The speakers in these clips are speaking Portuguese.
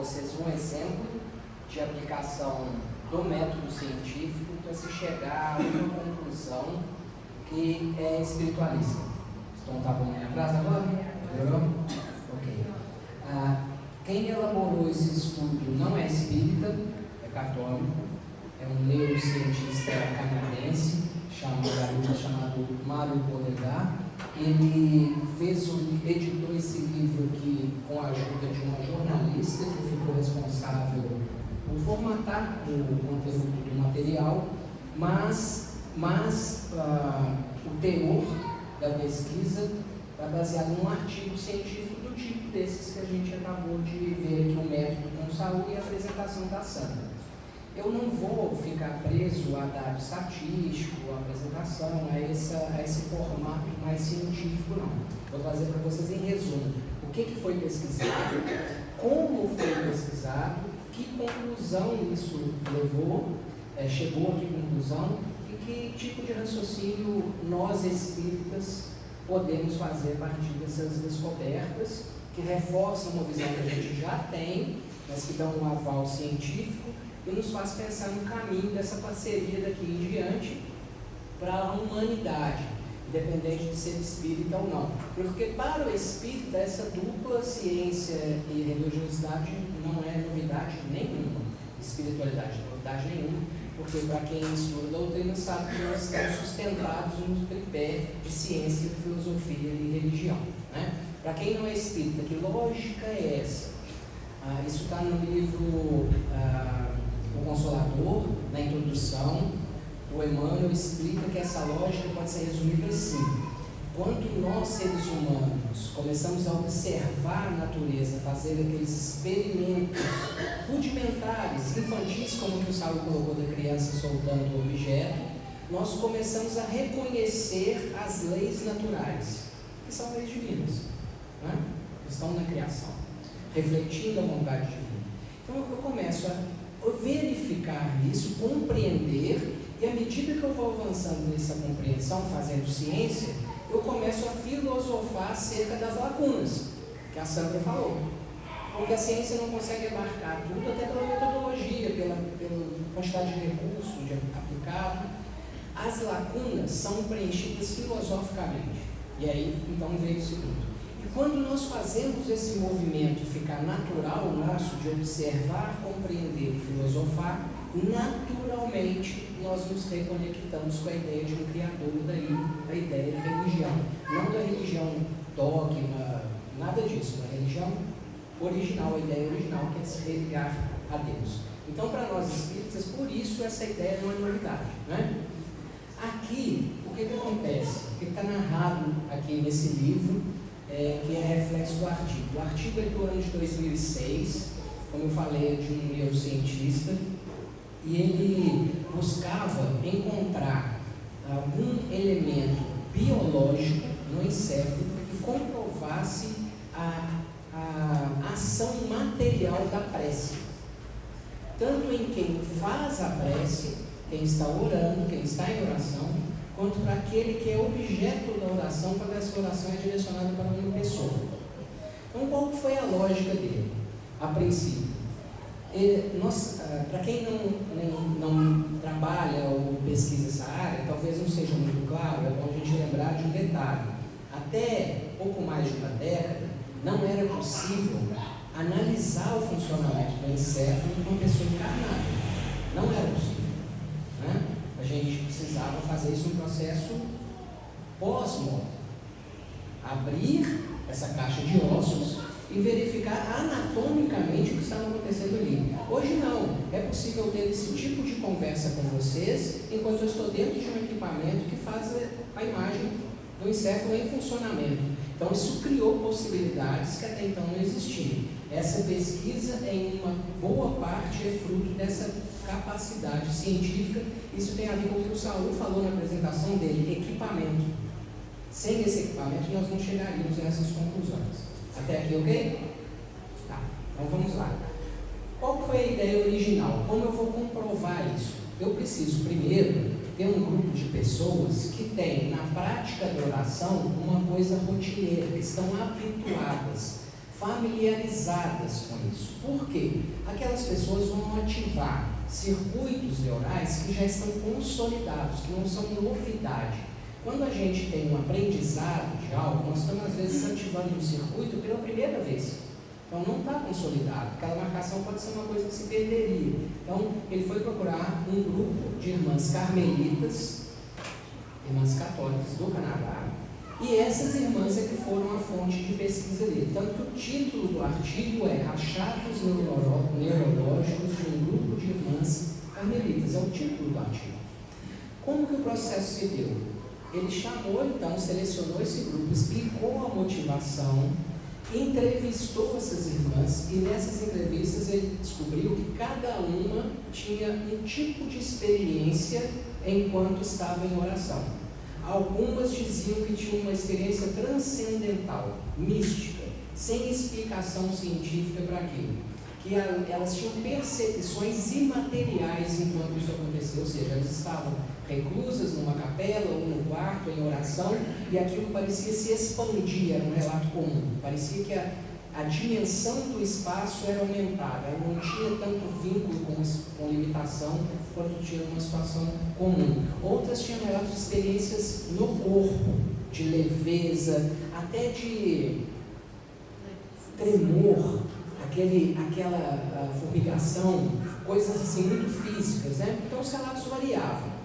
vocês um exemplo de aplicação do método científico para se chegar a uma conclusão que é espiritualista. Então tá bom atrás agora? Melhorou? Ok. Quem elaborou esse estudo não é espírita, é católico, é um neurocientista canadense chamado Mário Bodegar. Ele editou esse livro aqui com a ajuda de uma jornalista que ficou responsável por formatar o conteúdo do material, mas o teor da pesquisa está baseado num artigo científico do tipo desses que a gente acabou de ver aqui, o método com Saul e a apresentação da Sandra. Eu não vou ficar preso a dado estatístico, a apresentação, a esse formato mais científico, não. Vou trazer para vocês em resumo o que foi pesquisado, como foi pesquisado, que conclusão isso levou, chegou a que conclusão e que tipo de raciocínio nós espíritas podemos fazer a partir dessas descobertas que reforçam uma visão que a gente já tem, mas que dão um aval científico e nos faz pensar no caminho dessa parceria daqui em diante para a humanidade, independente de ser espírita ou não. Porque para o espírita, essa dupla ciência e religiosidade não é novidade nenhuma, espiritualidade não é novidade nenhuma, porque para quem estuda a doutrina sabe que nós estamos sustentados no tripé de ciência, filosofia e religião. Né? Para quem não é espírita, que lógica é essa? Isso está no livro O Consolador, na introdução. O Emmanuel explica que essa lógica pode ser resumida assim: quando nós, seres humanos, começamos a observar a natureza, fazer aqueles experimentos rudimentares, infantis, como que o Saulo colocou da criança soltando o objeto, nós começamos a reconhecer as leis naturais, que são leis divinas, né? Que estão na criação, refletindo a vontade divina. Então eu começo a verificar isso, compreender, e à medida que eu vou avançando nessa compreensão, fazendo ciência, eu começo a filosofar acerca das lacunas, que a Sandra falou. Porque a ciência não consegue abarcar tudo, até pela metodologia, pela quantidade de recursos aplicado. As lacunas são preenchidas filosoficamente. E aí, então, veio o segundo. E quando nós fazemos esse movimento ficar natural nosso, de observar, compreender e filosofar, naturalmente nós nos reconectamos com a ideia de um Criador, daí a ideia de religião. Não da religião dogma, nada disso, da religião original, a ideia original que é se religar a Deus. Então, para nós espíritas, por isso essa ideia não é novidade, né? Aqui, o que acontece? O que está narrado aqui nesse livro, que é reflexo do artigo. O artigo é do ano de 2006, como eu falei, é de um neurocientista, e ele buscava encontrar algum elemento biológico no encéfalo que comprovasse a ação material da prece, tanto em quem faz a prece, quem está orando, quem está em oração, quanto para aquele que é objeto da oração, quando essa oração é direcionada para uma pessoa. Então, qual foi a lógica dele? A princípio, para quem não trabalha ou pesquisa essa área, talvez não seja muito claro, é bom a gente lembrar de um detalhe. Até pouco mais de uma década, não era possível analisar o funcionamento do encéfalo de uma pessoa encarnada. Não era possível, né? A gente precisava fazer isso no processo pós-morte. Abrir essa caixa de ossos e verificar anatomicamente o que estava acontecendo ali. Hoje não, é possível ter esse tipo de conversa com vocês enquanto eu estou dentro de um equipamento que faz a imagem do encéfalo em funcionamento. Então isso criou possibilidades que até então não existiam. Essa pesquisa, em uma boa parte, é fruto dessa capacidade científica. Isso tem a ver com o que o Saul falou na apresentação dele, equipamento. Sem esse equipamento nós não chegaríamos a essas conclusões. Até aqui, ok? Tá, então vamos lá. Qual foi a ideia original? Como eu vou comprovar isso? Eu preciso primeiro ter um grupo de pessoas que têm na prática da oração uma coisa rotineira, que estão habituadas, familiarizadas com isso. Por quê? Aquelas pessoas vão ativar circuitos neurais que já estão consolidados, que não são novidade. Quando a gente tem um aprendizado de algo, nós estamos às vezes ativando um circuito pela primeira vez. Então não está consolidado, aquela marcação pode ser uma coisa que se perderia. Então ele foi procurar um grupo de irmãs carmelitas, irmãs católicas do Canadá, e essas irmãs é que foram a fonte de pesquisa dele. Tanto que o título do artigo é Achados Neurológicos de um Grupo de Irmãs Carmelitas, é o título do artigo. Como que o processo se deu? Ele chamou, então, selecionou esse grupo, explicou a motivação, entrevistou essas irmãs, e nessas entrevistas ele descobriu que cada uma tinha um tipo de experiência enquanto estava em oração. Algumas diziam que tinham uma experiência transcendental, mística, sem explicação científica para aquilo. Que elas tinham percepções imateriais enquanto isso acontecia, ou seja, elas estavam reclusas numa capela ou num quarto em oração, e aquilo parecia se expandir, era um relato comum, parecia que a dimensão do espaço era aumentada, ela não tinha tanto vínculo com limitação quanto tinha numa situação comum. Outras tinham relatos de experiências no corpo, de leveza, até de tremor, aquela formigação, coisas assim muito físicas, né? Então os relatos variavam.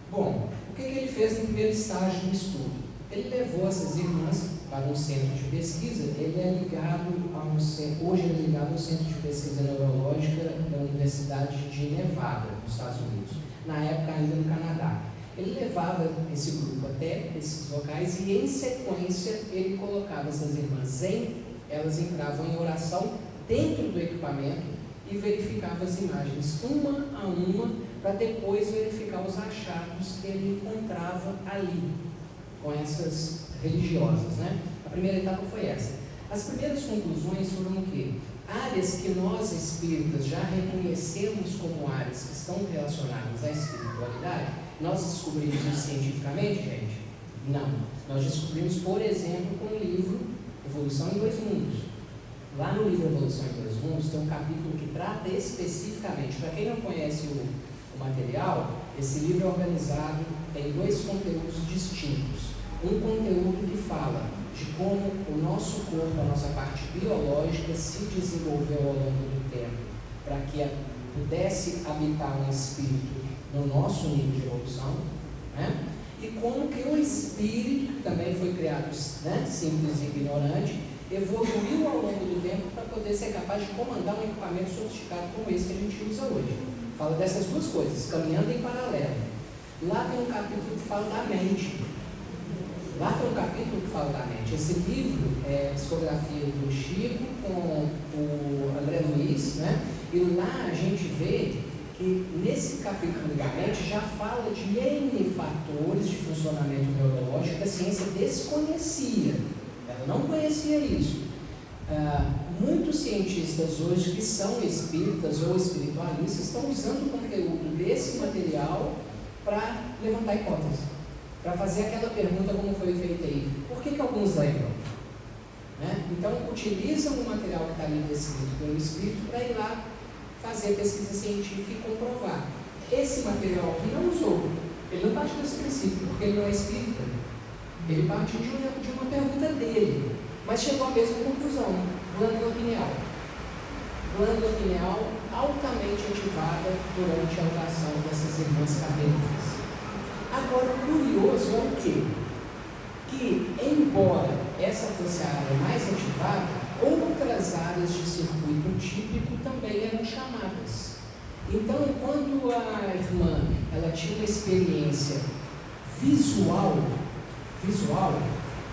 Bom, o que ele fez no primeiro estágio do estudo? Ele levou essas irmãs para um centro de pesquisa. Ele é ligado hoje ele é ligado ao Centro de Pesquisa Neurológica da Universidade de Nevada, nos Estados Unidos, na época ainda no Canadá. Ele levava esse grupo até esses locais e, em sequência, ele colocava essas irmãs elas entravam em oração dentro do equipamento e verificava as imagens uma a uma, para depois verificar os achados que ele encontrava ali, com essas religiosas, né? A primeira etapa foi essa. As primeiras conclusões foram o quê? Áreas que nós espíritas já reconhecemos como áreas que estão relacionadas à espiritualidade. Nós descobrimos isso cientificamente, gente? Não. Nós descobrimos, por exemplo, com o livro Evolução em Dois Mundos. Lá no livro Evolução em Dois Mundos tem um capítulo que trata especificamente, para quem não conhece o material, esse livro é organizado em dois conteúdos distintos. Um conteúdo que fala de como o nosso corpo, a nossa parte biológica se desenvolveu ao longo do tempo para que pudesse habitar um espírito no nosso nível de evolução, né? E como que o espírito, que também foi criado, né, simples e ignorante, evoluiu ao longo do tempo para poder ser capaz de comandar um equipamento sofisticado como esse que a gente usa hoje. Fala dessas duas coisas, caminhando em paralelo. Lá tem um capítulo que fala da mente. Esse livro é a psicografia do Chico com o André Luiz, né? E lá a gente vê que nesse capítulo da mente já fala de N fatores de funcionamento neurológico que a ciência desconhecia. Ela não conhecia isso. Muitos cientistas hoje que são espíritas ou espiritualistas estão usando o conteúdo desse material para levantar hipóteses, para fazer aquela pergunta como foi feita aí: por que alguns lembram? Né? Então utilizam o material que está ali descrito pelo espírito para ir lá fazer pesquisa científica e comprovar. Esse material que não usou, ele não partiu desse princípio, porque ele não é espírita. Ele partiu de uma pergunta dele, mas chegou à mesma conclusão: glândula pineal. Glândula pineal altamente ativada durante a oração dessas irmãs carmelitas. Agora, o curioso é o quê? Que, embora essa fosse a área mais ativada, outras áreas de circuito típico também eram chamadas. Então, quando a irmã ela tinha uma experiência visual,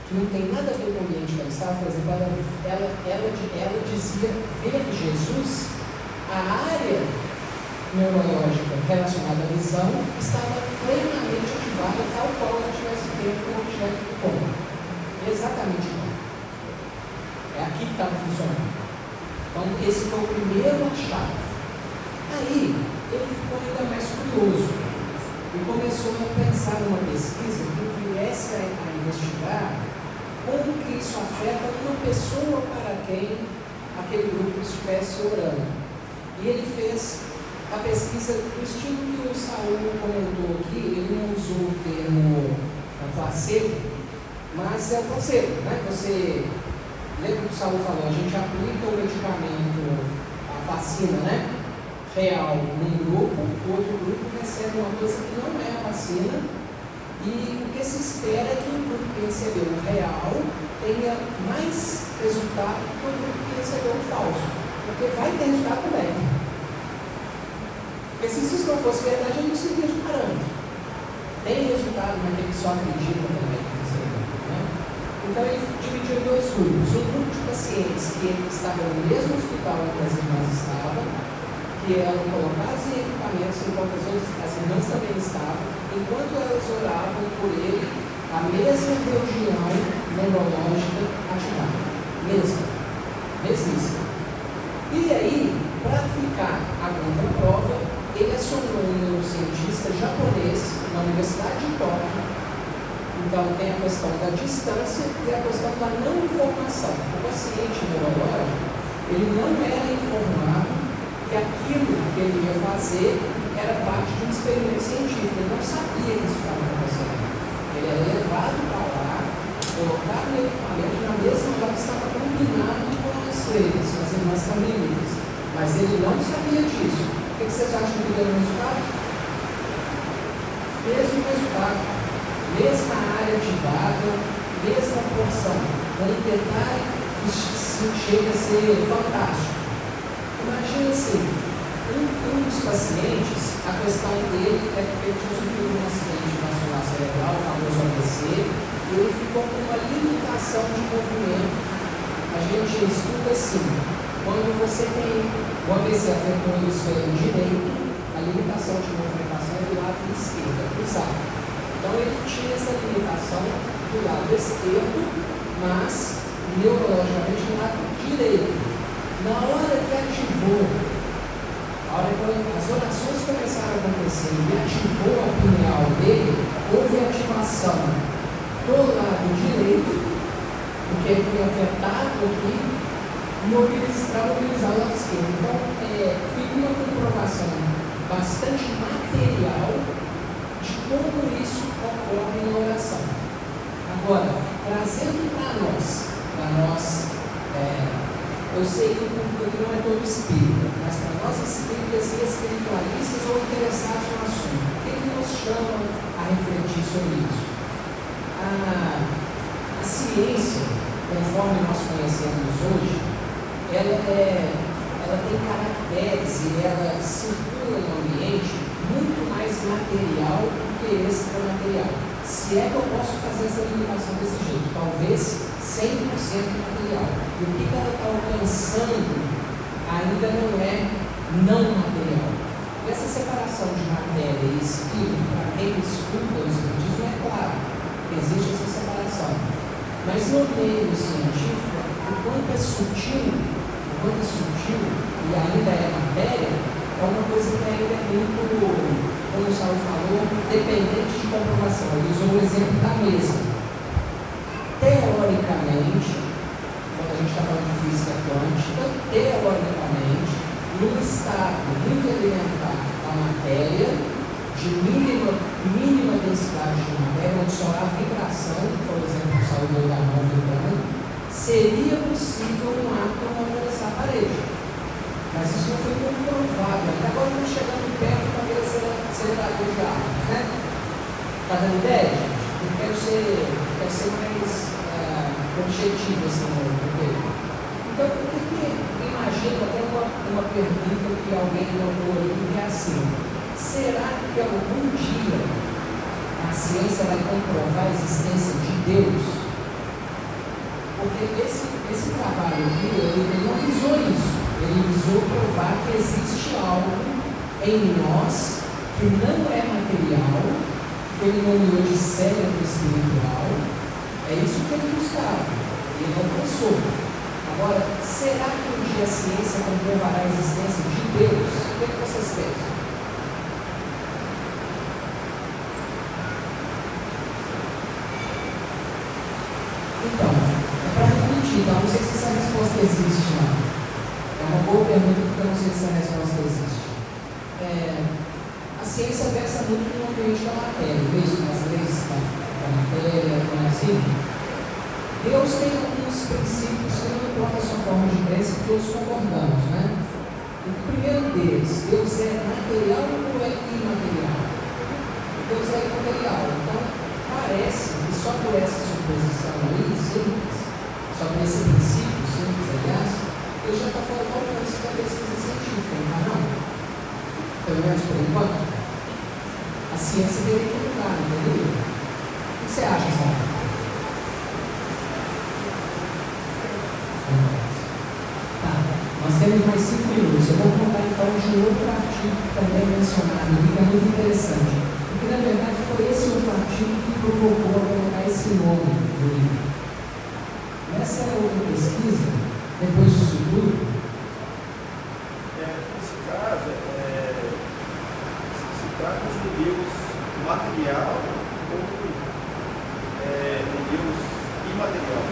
que não tem nada a ver com o ambiente que ela estava, por exemplo, ela dizia ver Jesus, a área neurológica relacionada à visão estava plenamente ativada, tal qual ela estivesse vendo o objeto do corpo. Exatamente igual. É aqui que estava funcionando. Então, esse foi o primeiro achado. Aí, ele ficou ainda mais curioso e começou a pensar numa pesquisa que viesse a investigar como que isso afeta uma pessoa para quem aquele grupo estivesse orando. E ele fez a pesquisa do estilo que o Saul comentou aqui. Ele não usou o termo placebo, mas é o placebo, né? Você lembra que o Saul falou, a gente aplica o medicamento, a vacina, né, real num grupo, o outro grupo recebe uma coisa que não é a vacina, e o que se espera é que o grupo que recebeu o real tenha mais resultado do que o grupo que recebeu o falso, porque vai ter resultado também. Porque se isso não fosse verdade, a gente não servia de parâmetro. Tem resultado naquele que só acredita também que recebeu, né? Então ele dividiu em dois grupos. Um grupo de pacientes que estavam no mesmo hospital em que as irmãs estavam, que eram colocados em equipamentos enquanto as irmãs também estavam, enquanto elas oravam por ele, a mesma região neurológica ativada. Mesmíssima. E aí, para ficar a contraprova, ele acionou um neurocientista japonês na Universidade de Tóquio. Então tem a questão da distância e a questão da não informação. O paciente neurológico, ele não era informado que aquilo que ele ia fazer era parte de um experimento científico. Ele não sabia que isso estava acontecendo. Ele era levado para lá, colocado no equipamento na mesma hora que estava combinado com as freiras, com as irmãs carmelitas. Mas ele não sabia disso. O que vocês acham que deu no resultado? Mesmo resultado, mesma área ativada, mesma porção, com um detalhe que chega a ser fantástico. Imagina assim, um dos pacientes, a questão dele é que ele tinha sofrido um acidente vascular cerebral, o famoso AVC, e ele ficou com uma limitação de movimento. A gente estuda assim, quando você tem o AVC afetou o hemisfério direito, a limitação de movimentação é do lado esquerdo, cruzado. Então ele tinha essa limitação do lado esquerdo, mas neurologicamente do lado direito. Na hora que ativou, a hora que as orações começaram a acontecer e ativou a pineal dele, houve ativação do lado direito, porque ele foi afetado aqui, para mobilizar o lado esquerdo. Então, fica uma comprovação bastante material de como isso ocorre na oração. Agora, trazendo para nós, eu sei que o público aqui não é todo espírita, mas para nós espíritas e espiritualistas ou interessados no assunto, o que nos chama a refletir sobre isso? A ciência, conforme nós conhecemos hoje, ela tem caracteres e ela circula no ambiente muito mais material do que extramaterial. Se é que eu posso fazer essa limitação desse jeito, talvez 100% material. E o que ela está alcançando ainda não é não material. Essa separação de matéria e espírito, para quem estuda o espiritismo, é claro, existe essa separação. Mas no meio científico, o quanto é sutil e ainda é matéria, é uma coisa que ainda é muito, como o Saulo falou, dependente de comprovação. Ele usou o exemplo da mesa. Teoricamente, quando a gente está falando de física quântica, teoricamente, num estado muito elementar da matéria, de mínima densidade de matéria, onde só há vibração, por exemplo, o Saulo deu da mão vibrando, seria possível um átomo atravessar a parede. Mas isso não foi comprovado. Até agora estamos chegando perto para ver acelerador de átomos, né? Está dando ideia, gente? Eu quero ser mais objetivo assim no tema. Então, imagina até uma pergunta que alguém notou ali, que é assim: será que algum dia a ciência vai comprovar a existência de Deus? Porque esse trabalho aqui, ele não visou isso. Ele visou provar que existe algo em nós que não é material, que ele nomeou de cérebro espiritual. É isso que ele buscava. Ele alcançou. Agora, será que um dia a ciência comprovará a existência de Deus? O que vocês pensam? Então, é discutir, então não sei se essa resposta existe, não. É uma boa pergunta, porque eu não sei se essa resposta existe. A ciência versa muito no ambiente da matéria, isso, nas leis da matéria, assim. Deus tem alguns princípios que não importa a sua forma de crença, que todos concordamos, né? O primeiro deles, Deus é material ou é imaterial? Deus é imaterial. Então, parece que só por essa suposição aí, simples, só por esse princípio simples, aliás, Deus já está fora do alcance da pesquisa científica, não? Pelo menos por enquanto. A ciência teria que mudar, entendeu? O que você acha, Sara? Tá, nós temos mais 5 minutos. Eu vou contar então de um outro artigo que também é mencionado ali, que é muito interessante. Porque na verdade foi esse outro artigo que provocou a colocar esse nome no livro. Nessa outra pesquisa, depois disso tudo, nesse caso, se trata de um Deus material ou um Deus imaterial.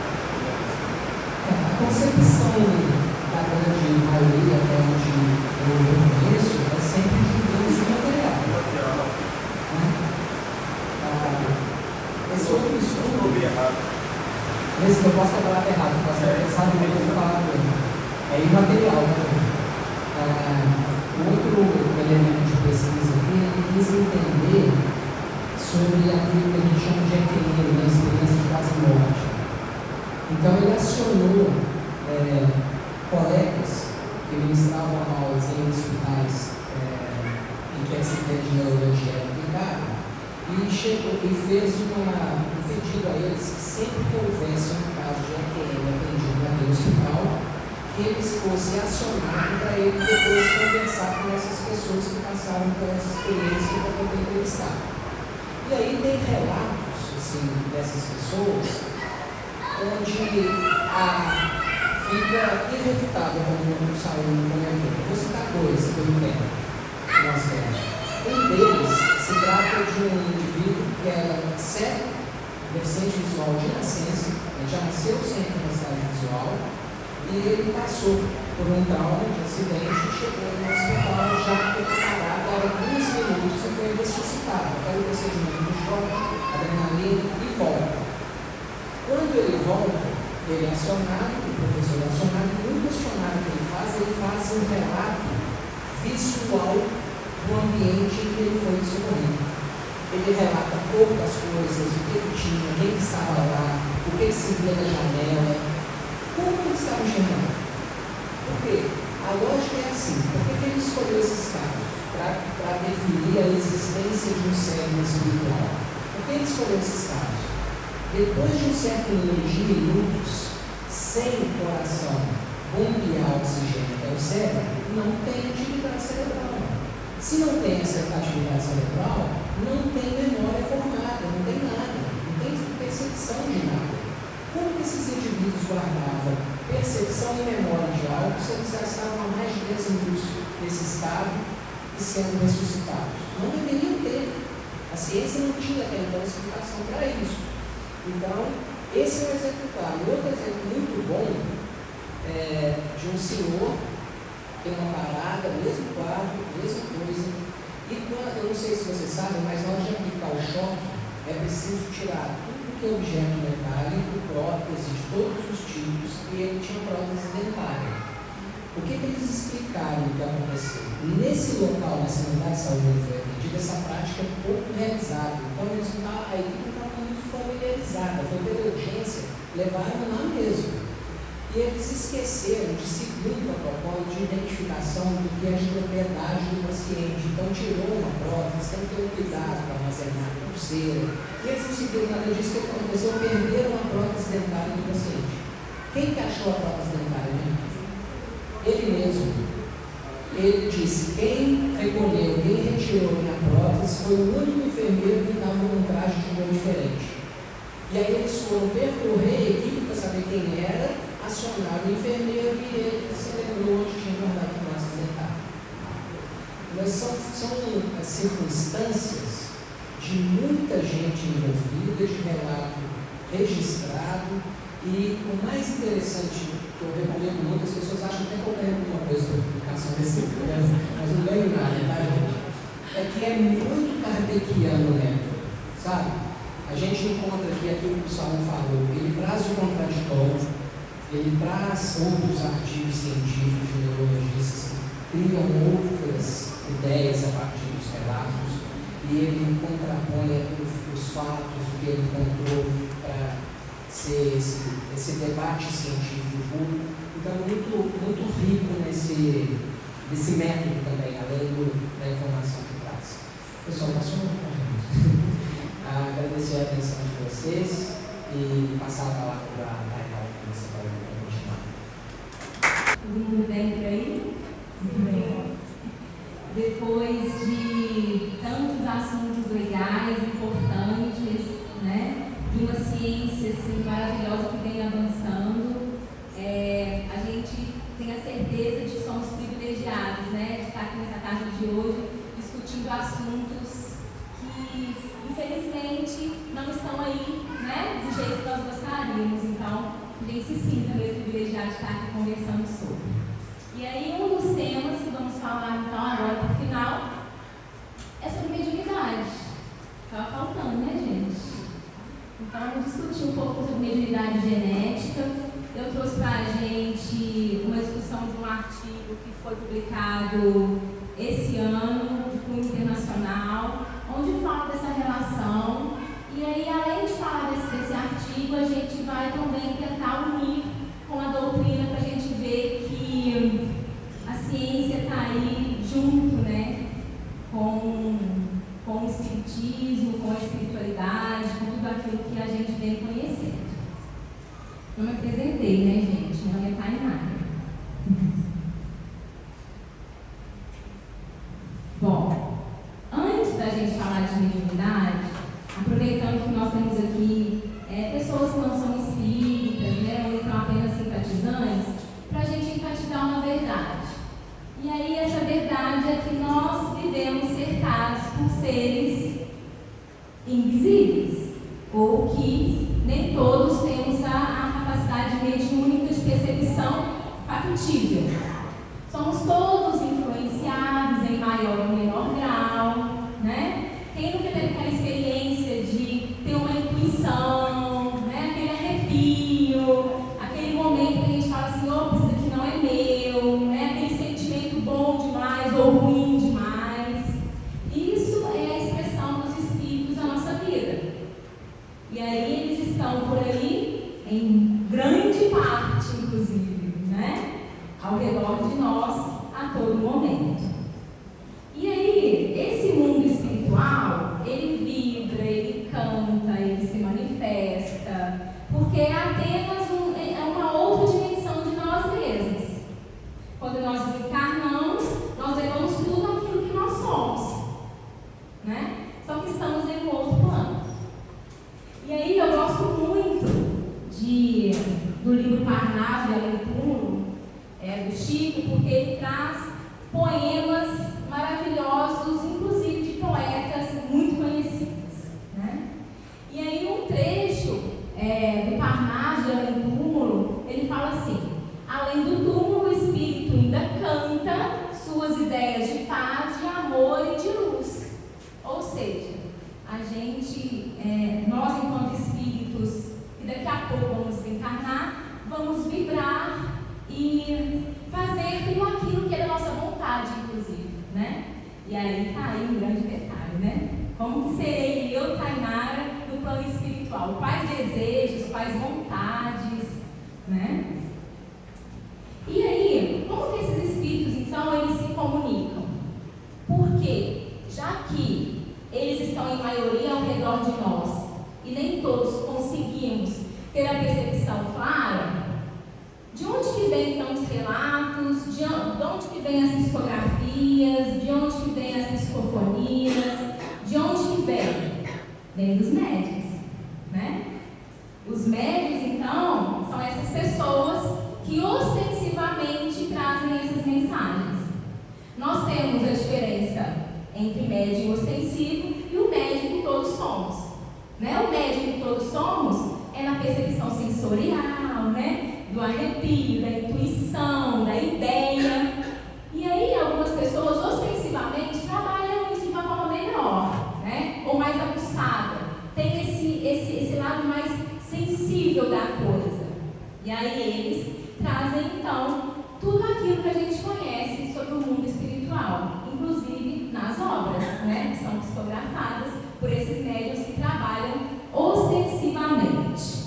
a concepção da grande maioria, até onde eu conheço, é sempre de Deus imaterial. Esse outro estudo, esse eu posso ter falado errado, posso ter pensado no que eu falado, é imaterial também. Outro elemento de pesquisa aqui, ele quis entender sobre aquilo que a gente chama de EQM, né, experiência de quase morte. Então ele acionou colegas que ministravam aulas em hospitais em que essa ideia de neurologia era aplicada, e chegou e fez um pedido a eles que sempre que houvesse um caso de EQM atendido naquele hospital, que eles fossem acionados para ele depois conversar com essas pessoas que passaram por essa experiência para poder entrevistar. E aí tem relatos assim, dessas pessoas onde fica irrefutável como o Saúl comentou. Vou citar 2 pelo tempo que nós temos. Um deles se trata de um indivíduo que era cego, deficiente visual de nascença, ele já nasceu sem capacidade visual, e ele passou por um trauma de acidente e chegou no hospital já preparado, era 15 minutos e foi ressuscitado. Era o procedimento do choque, adrenalina e volta. Quando ele volta, ele é acionado, o professor é acionado, e no questionário que ele faz um relato visual do ambiente em que ele foi socorrido. Ele relata poucas coisas, o que ele tinha, quem estava lá, o que se via na janela, como ele estava enxergando. Por quê? A lógica é assim, por que ele escolheu esses casos? Para definir a existência de um cérebro espiritual. Por que ele escolheu esses casos? Depois de um certo número de minutos, sem coração bombear oxigênio até o cérebro, não tem atividade cerebral. Se não tem essa atividade cerebral, não tem memória formada, não tem nada, não tem percepção de nada. Como que esses indivíduos guardavam percepção e memória de algo se eles já estavam há mais de 10 minutos nesse estado e sendo ressuscitados? Não deveriam ter. A ciência não tinha até então explicação para isso. Então, esse é um exemplo claro. Outro exemplo muito bom é de um senhor que tem uma parada, mesmo quadro, mesma coisa. E quando, eu não sei se vocês sabem, mas na hora de aplicar o choque, é preciso tirar tudo que é objeto metálico, prótese de todos os tipos, e ele tinha prótese dentária. O que eles explicaram que aconteceu? Nesse local, nessa unidade de saúde onde foi atendida, essa prática é pouco realizada. Então, a equipe não estava muito familiarizada, foi pela urgência, levaram lá mesmo. E eles esqueceram de seguir um protocolo de identificação do que é a propriedade do paciente. Então, tirou uma prótese, tem que ter um cuidado para armazenar a pulseira. E eles não seguiram nada disso, que aconteceu, perderam a prótese dentária do paciente. Quem que achou a prótese dentária, né? Ele mesmo. Ele disse, quem recolheu, quem retirou minha prótese foi o único enfermeiro que estava com um traje de cor diferente. E aí eles foram percorrer a equipe para saber quem era, acionaram o enfermeiro e ele se lembrou onde tinha guardado a prótese dentária. Mas são as circunstâncias de muita gente envolvida, de relato registrado. E o mais interessante, que eu recomendo muito, as pessoas acham até que eu ganho alguma coisa da publicação desse livro, mas não ganho nada, tá, gente? É que é muito kardeciano o método, sabe? A gente encontra aqui aquilo que o Salmo falou, ele traz o contraditório, ele traz outros artigos científicos de neurologistas que criam outras ideias a partir dos relatos, e ele contrapõe os fatos, o que ele encontrou para ser esse debate científico puro. Então, muito rico nesse método também, além da informação que traz. Pessoal, passou muito correndo. Agradecer a atenção de vocês e passar a palavra para a Tainá, que você vai continuar. Todo mundo bem por aí? Muito bem. Depois de tantos assuntos legais, importantes, né? De uma ciência assim, maravilhosa que vem avançando, a gente tem a certeza de que somos privilegiados, né? De estar aqui nessa tarde de hoje discutindo assuntos que, infelizmente, não estão aí, né? Do jeito que nós gostaríamos. Então, a gente se sinta mesmo privilegiado de estar aqui conversando sobre. E aí, um dos temas que vamos falar, então, agora para o final, é sobre mediunidade. Estava faltando, né, gente? Então, vamos discutir um pouco sobre mediunidade genética. Eu trouxe para a gente uma discussão de um artigo que foi publicado esse ano, de cunho internacional, onde fala dessa relação. E aí, além de falar desse artigo, a gente vai também tentar unir com a doutrina para a gente ver que a ciência está aí junto, né, com o espiritismo, com a espiritualidade, com tudo aquilo que a gente vem conhecendo. Não me apresentei, né, gente? Meu nome é Tainá. Bom, antes da gente falar de mediunidade, aproveitando que nós temos aqui pessoas que não são espíritas, né, ou então apenas simpatizantes, para a gente enfatizar uma verdade. E aí essa verdade é que nós vivemos cercados por seres invisíveis, ou que nem todos temos a capacidade mediúnica de percepção factível. Somos todos influenciados em maior ou menor grau, né? Quem nunca teve aquela experiência de ter uma intuição, né? Aquele arrepio, aquele momento que a gente fala assim, opa, isso aqui não é meu, né? Aquele sentimento bom demais ou ruim demais. Isso é a expressão dos espíritos da nossa vida. E aí eles estão por aí, em grande parte, inclusive, né? Ao redor de nós, a todo momento. E aí, esse mundo espiritual, ele vibra, ele canta, ele se manifesta, porque é apenas uma outra dimensão de nós mesmos. Quando nós desencarnamos, nós levamos tudo aquilo que nós somos, né? Só que estamos em um outro plano. E aí eu gosto muito do livro Parnaso e Além do Túmulo, do Chico, porque ele traz poemas maravilhosos, inclusive de poetas muito conhecidos, né? E aí um trecho do Parnaso e Além do Túmulo, ele fala assim: além do túmulo, o espírito ainda canta suas ideias de paz, de amor e de luz. Ou seja, a gente, nós enquanto espíritos, que daqui a pouco vamos desencarnar, vamos vibrar e fazer tudo aquilo que é da nossa vontade, inclusive, né? E aí está aí um grande detalhe, né? Como que serei eu, Tainara, no plano espiritual? Quais desejos, quais vontades, né? E aí, como que esses espíritos, então, eles se comunicam? Porque, já que eles estão em maioria ao redor de nós e nem todos conseguimos ter a percepção clara, de onde que vem então os relatos, de onde que vem as psicografias, de onde que vem as psicofonias, de onde que vem? Vem dos médiuns, né? Os médiuns, então, são essas pessoas que ostensivamente trazem essas mensagens. Nós temos a diferença entre médium ostensivo e o médium que todos somos, né? O médium que todos somos é na percepção sensorial, né? Do arrepio, da intuição, da ideia. E aí algumas pessoas ostensivamente trabalham isso de uma forma melhor, né? Ou mais aguçada. Tem esse lado mais sensível da coisa. E aí eles trazem então tudo aquilo que a gente conhece sobre o mundo espiritual, inclusive nas obras, né? Que são psicografadas por esses médiuns que trabalham ostensivamente.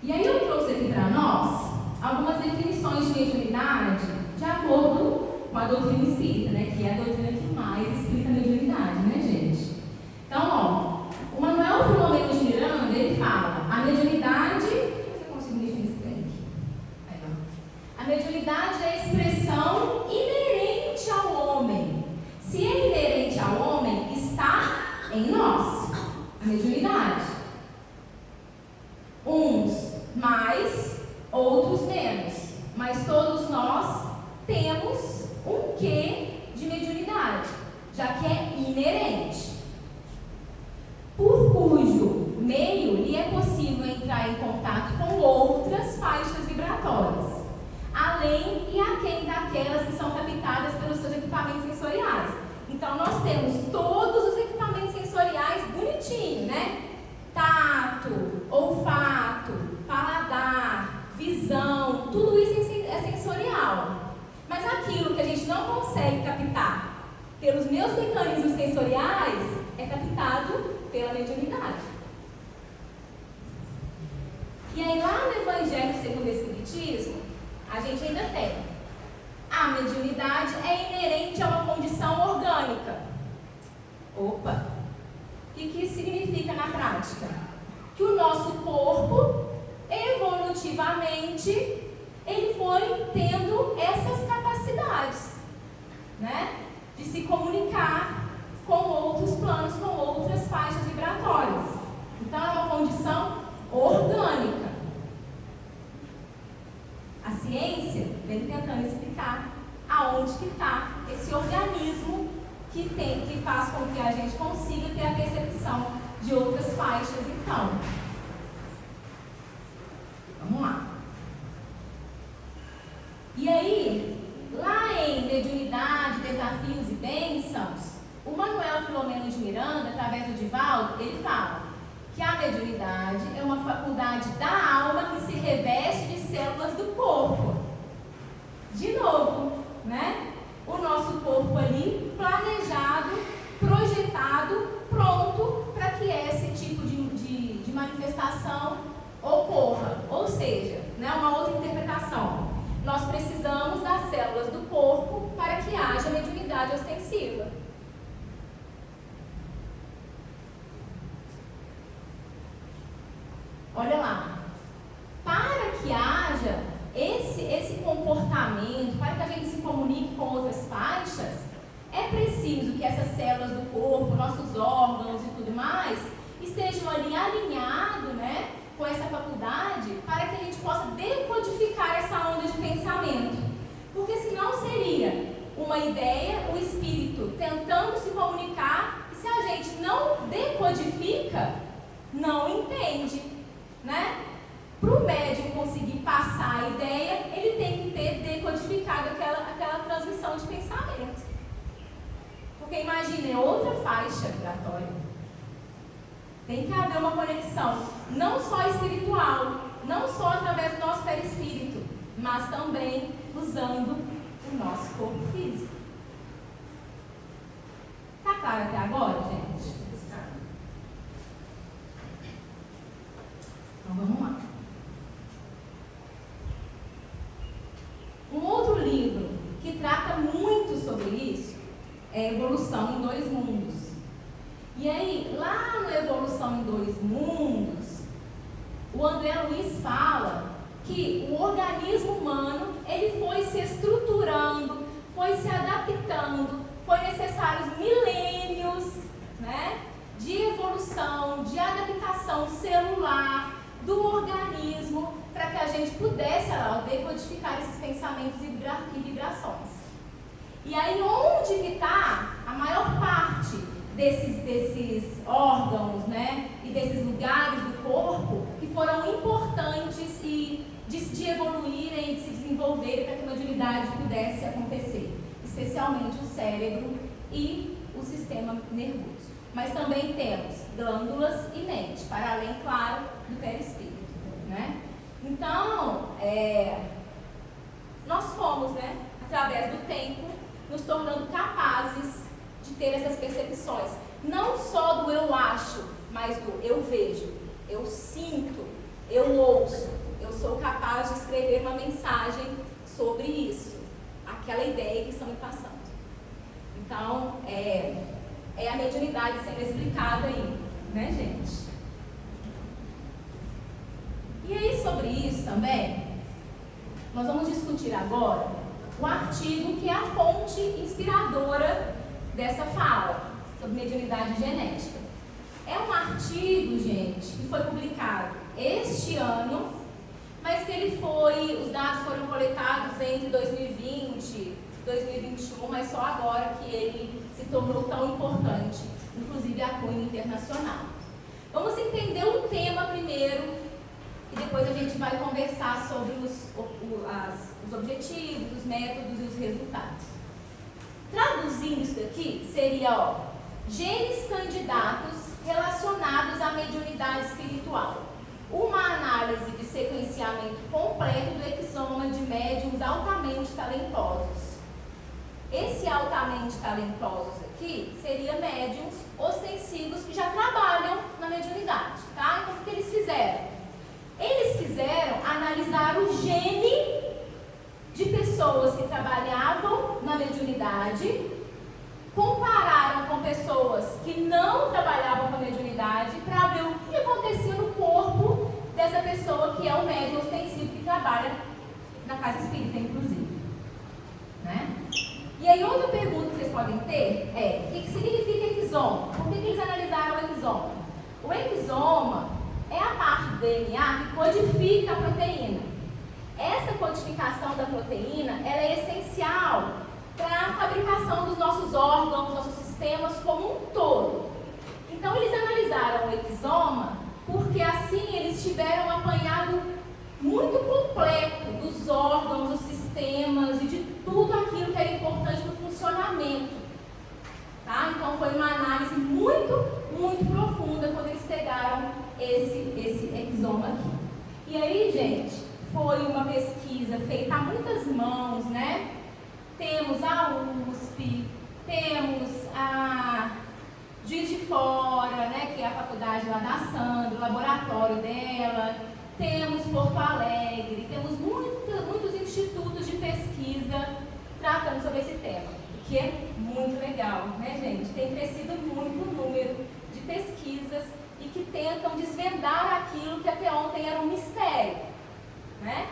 E aí eu trouxe aqui para nós algumas definições de mediunidade de acordo com a doutrina espírita, né? Que é a doutrina que mais explica a mediunidade, né, gente? Então, ó, o Manuel Filomeno de Miranda, ele fala, a mediunidade... Você consegue mexer nesse trem aqui? Aí, ó. A mediunidade é a expressão inerente ao homem. Se é inerente ao homem, está em nós. A mediunidade. Uns mais, outros menos. Mas todos nós temos um quê de mediunidade, já que é inerente. Por cujo meio lhe é possível entrar em contato com outras faixas vibratórias, além e aquém daquelas que são captadas pelos seus equipamentos sensoriais. Então, nós temos todos os equipamentos sensoriais bonitinho, né? Tato, olfato, paladar, visão, tudo isso é sensorial. Mas aquilo que a gente não consegue captar pelos meus mecanismos sensoriais é captado pela mediunidade. E aí lá no Evangelho segundo o Espiritismo, a gente ainda tem a mediunidade é inerente a uma condição orgânica. Opa! O que isso significa na prática? Que o nosso corpo, evolutivamente, ele foi tendo essas capacidades, né? De se comunicar com outros planos, com outras faixas vibratórias. Então, é uma condição orgânica. A ciência vem tentando explicar aonde que está esse organismo que faz com que a gente consiga ter a percepção de outras faixas, então. Vamos lá. E aí, lá em Mediunidade, Desafios e Bênçãos, o Manuel Filomeno de Miranda, através do Divaldo, ele fala que a mediunidade é uma faculdade da alma que se reveste de células do corpo. De novo, né? O nosso corpo ali planejado, projetado, pronto para que esse tipo de manifestação ocorra. Ou seja, né, uma outra interpretação. Nós precisamos das células do corpo para que haja mediunidade ostensiva. Olha lá. Para que haja esse comportamento, para que a gente se comunique com outras faixas, é preciso que essas células do corpo, nossos órgãos e tudo mais, estejam ali alinhados, né, com essa faculdade, para que a gente possa decodificar essa onda de pensamento. Porque senão seria uma ideia, o espírito tentando se comunicar, e se a gente não decodifica, não entende, né? Para o médium conseguir passar a ideia, ele tem que ter decodificado aquela transmissão de pensamento. Porque imagine, é outra faixa vibratória. Tem que haver uma conexão, não só espiritual, não só através do nosso perispírito, mas também usando o nosso corpo físico. Tá claro até agora, gente? Então vamos lá. Um outro livro que trata muito sobre isso é Evolução em Dois Mundos. E aí, lá no Evolução em Dois Mundos, o André Luiz fala que o organismo humano ele foi se estruturando, foi se adaptando, foi necessários milênios, né, de evolução, de adaptação celular do organismo para que a gente pudesse decodificar esses pensamentos e vibrações. E aí onde que está a maior parte desses órgãos, né, e desses lugares do corpo que foram importantes e de evoluírem e de se desenvolverem para que a mediunidade pudesse acontecer, especialmente o cérebro e o sistema nervoso. Mas também temos glândulas e mente, para além, claro, do perispírito, né? Então, nós fomos, né, através do tempo, nos tornando capazes de ter essas percepções. Não só do eu acho, mas do eu vejo, eu sinto, eu ouço. Eu sou capaz de escrever uma mensagem sobre isso, aquela ideia que estão me passando. Então, é a mediunidade sendo explicada aí, né, gente? E aí, sobre isso também, nós vamos discutir agora o artigo que é a fonte inspiradora dessa fala sobre mediunidade genética. É um artigo, gente, que foi publicado este ano, mas que os dados foram coletados entre 2020 e 2021, mas só agora que ele se tornou tão importante, inclusive a cunho internacional. Vamos entender o tema primeiro e depois a gente vai conversar sobre os objetivos, os métodos e os resultados. Traduzindo isso daqui, seria, genes candidatos relacionados à mediunidade espiritual. Uma análise de sequenciamento completo do exoma de médiuns altamente talentosos. Esse altamente talentosos aqui seria médiuns ostensivos que já trabalham na mediunidade, tá? Então, o que eles fizeram? Eles quiseram analisar o gene de pessoas que trabalhavam na mediunidade, compararam com pessoas que não trabalhavam com a mediunidade para ver o que acontecia no corpo dessa pessoa que é o médium ostensivo que trabalha na casa espírita, inclusive. Né? E aí, outra pergunta que vocês podem ter é: o que significa exoma? Por que eles analisaram o exoma? O exoma é a parte do DNA que codifica a proteína. Essa codificação da proteína ela é essencial para a fabricação dos nossos órgãos, dos nossos sistemas como um todo. Então, eles analisaram o exoma porque assim eles tiveram um apanhado muito completo dos órgãos, dos sistemas e de tudo aquilo que era importante para o funcionamento. Tá? Então, foi uma análise muito, muito profunda quando eles pegaram esse exoma aqui. E aí, gente, foi uma pesquisa feita a muitas mãos, né? Temos a USP, temos a Juiz de Fora, né, que é a faculdade lá da Sandra, o laboratório dela, temos Porto Alegre, temos muitos institutos de pesquisa tratando sobre esse tema, o que é muito legal, né, gente? Tem crescido muito o número de pesquisas e que tentam desvendar aquilo que até ontem era um mistério, né?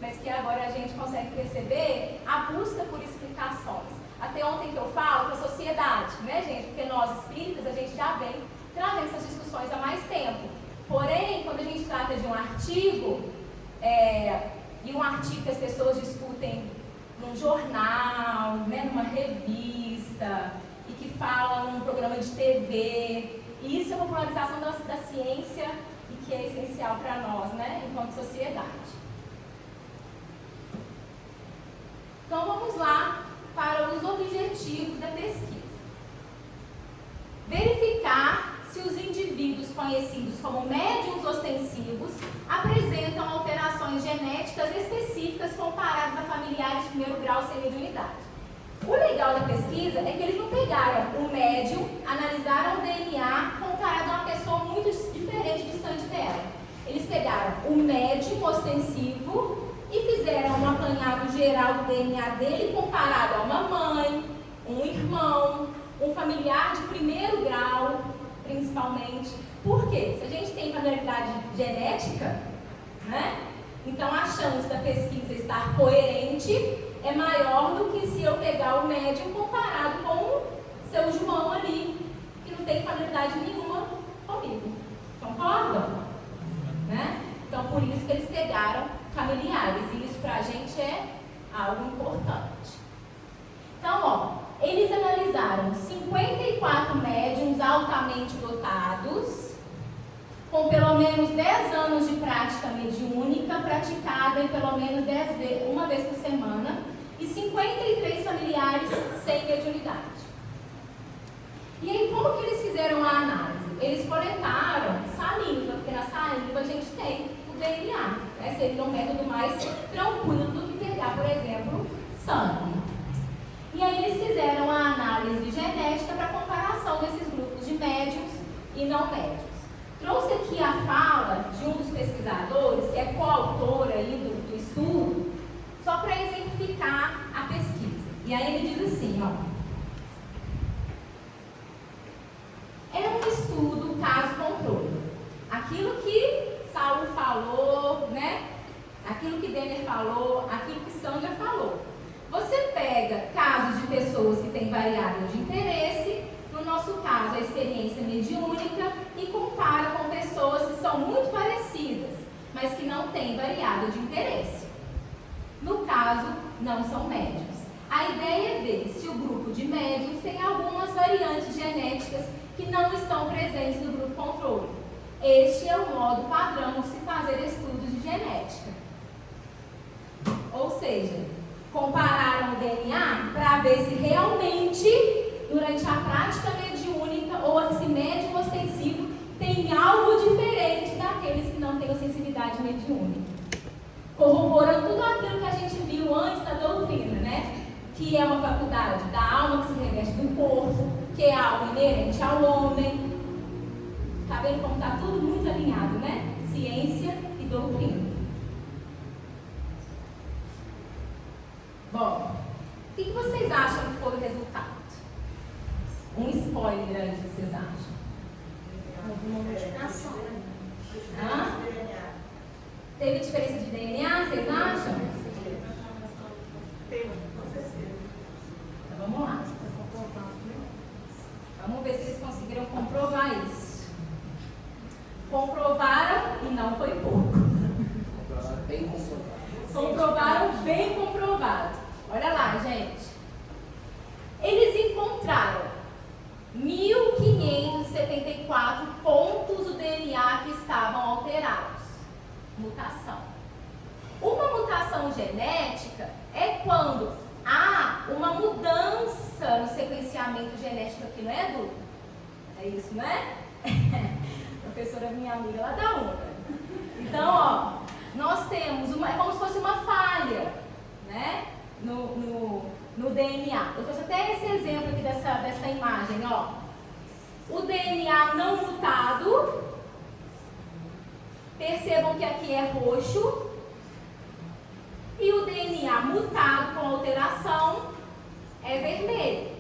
Mas que agora a gente consegue perceber a busca por explicações. Até ontem que eu falo para a sociedade, né, gente? Porque nós espíritas, a gente já vem trazendo essas discussões há mais tempo. Porém, quando a gente trata de um artigo, e um artigo que as pessoas discutem num jornal, né, numa revista, e que fala num programa de TV, isso é a popularização da ciência e que é essencial para nós, né, enquanto sociedade. Então, vamos lá para os objetivos da pesquisa. Verificar se os indivíduos conhecidos como médiuns ostensivos apresentam alterações genéticas específicas comparadas a familiares de primeiro grau sem mediunidade. O legal da pesquisa é que eles não pegaram o médium, analisaram o DNA comparado a uma pessoa muito diferente, distante dela. Eles pegaram o médium ostensivo e fizeram um apanhado geral do DNA dele comparado a uma mãe, um irmão, um familiar de primeiro grau, principalmente. Por quê? Se a gente tem familiaridade genética, né? Então a chance da pesquisa estar coerente é maior do que se eu pegar o médium comparado com o seu João ali, que não tem familiaridade nenhuma comigo. Concordam? Né? Então por isso que eles pegaram familiares, e isso pra gente é algo importante. Então, eles analisaram 54 médiuns altamente dotados com pelo menos 10 anos de prática mediúnica, praticada em pelo menos uma vez por semana, e 53 familiares sem mediunidade. E aí, como que eles fizeram a análise? Eles coletaram saliva, porque na saliva a gente tem o DNA, né? Seria um método mais tranquilo do que pegar, por exemplo, sangue. E aí eles fizeram a análise genética para comparação desses grupos de médiums e não médiums. Trouxe aqui a fala de um dos pesquisadores, que é coautor aí do estudo, só para exemplificar a pesquisa. E aí ele diz assim, ó. É um estudo caso-controle. Aquilo que Saulo falou, né? Aquilo que Denner falou, aquilo que Sandra falou. Você pega casos de pessoas que têm variável de interesse, no nosso caso a experiência mediúnica, e compara com pessoas que são muito parecidas, mas que não têm variável de interesse. No caso, não são médiums. A ideia é ver se o grupo de médiums tem algumas variantes genéticas que não estão presentes no grupo controle. Este é o modo padrão de se fazer estudos de genética. Ou seja, compararam o DNA para ver se realmente, durante a prática mediúnica ou esse médium ostensivo, tem algo diferente daqueles que não têm sensibilidade mediúnica. Corroborando tudo aquilo que a gente viu antes da doutrina, né? Que é uma faculdade da alma que se reveste do corpo, que é algo inerente ao homem. Tá vendo como está tudo muito alinhado, né? Ciência e doutrina. Bom, o que vocês acham que foi o resultado? Um spoiler aí, que vocês acham? Alguma modificação? Hã? Teve diferença de DNA, vocês acham? Então vamos lá. Vamos ver se eles conseguiram comprovar isso. Comprovaram e não foi pouco. Comprovaram bem comprovado. Comprovaram bem comprovado. Olha lá, gente. Eles encontraram 1.574 pontos do DNA que estavam alterados. Mutação. Uma mutação genética é quando há uma mudança no sequenciamento genético aqui, não é, Edu? É isso, não é? A professora minha amiga lá da UNA. Então, ó, nós temos é como se fosse uma falha, né? No DNA. Eu trouxe até esse exemplo aqui dessa imagem, ó. O DNA não mutado, percebam que aqui é roxo, e o DNA mutado com alteração é vermelho.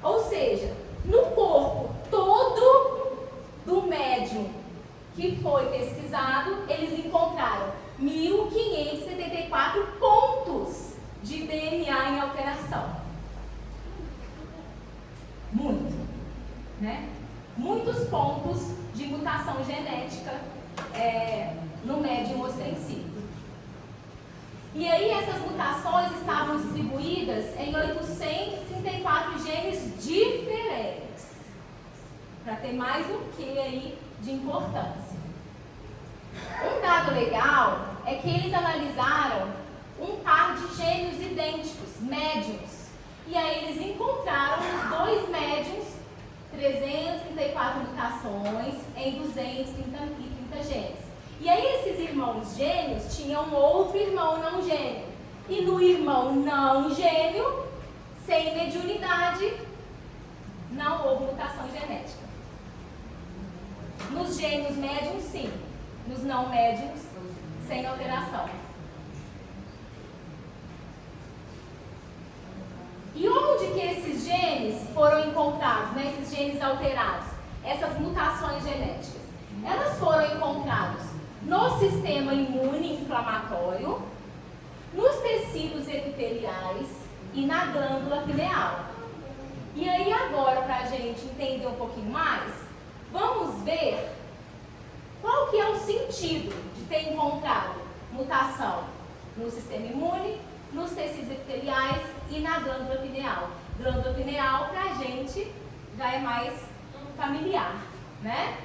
Ou seja, no corpo todo do médium que foi pesquisado, eles encontraram 1.574 pontos de DNA em alteração. Muito, né? Muitos pontos de mutação genética no médium ostensivo. E aí essas mutações estavam distribuídas em 834 genes diferentes, para ter mais um quê aí de importância. Um dado legal é que eles analisaram um par de gêmeos idênticos, médiums, e aí eles encontraram nos dois médiums 334 mutações em 230 genes. E aí esses irmãos gêmeos tinham outro irmão não gêmeo. E no irmão não gêmeo, sem mediunidade, não houve mutação genética. Nos gêmeos médiums, sim. Nos não médiums, sem alteração. E onde que esses genes foram encontrados, né? Esses genes alterados, essas mutações genéticas? Elas foram encontradas no sistema imune inflamatório, nos tecidos epiteliais e na glândula pineal. E aí agora, para a gente entender um pouquinho mais, vamos ver qual que é o sentido de ter encontrado mutação no sistema imune, nos tecidos epiteliais e na glândula pineal. Glândula pineal, para a gente, já é mais familiar, né?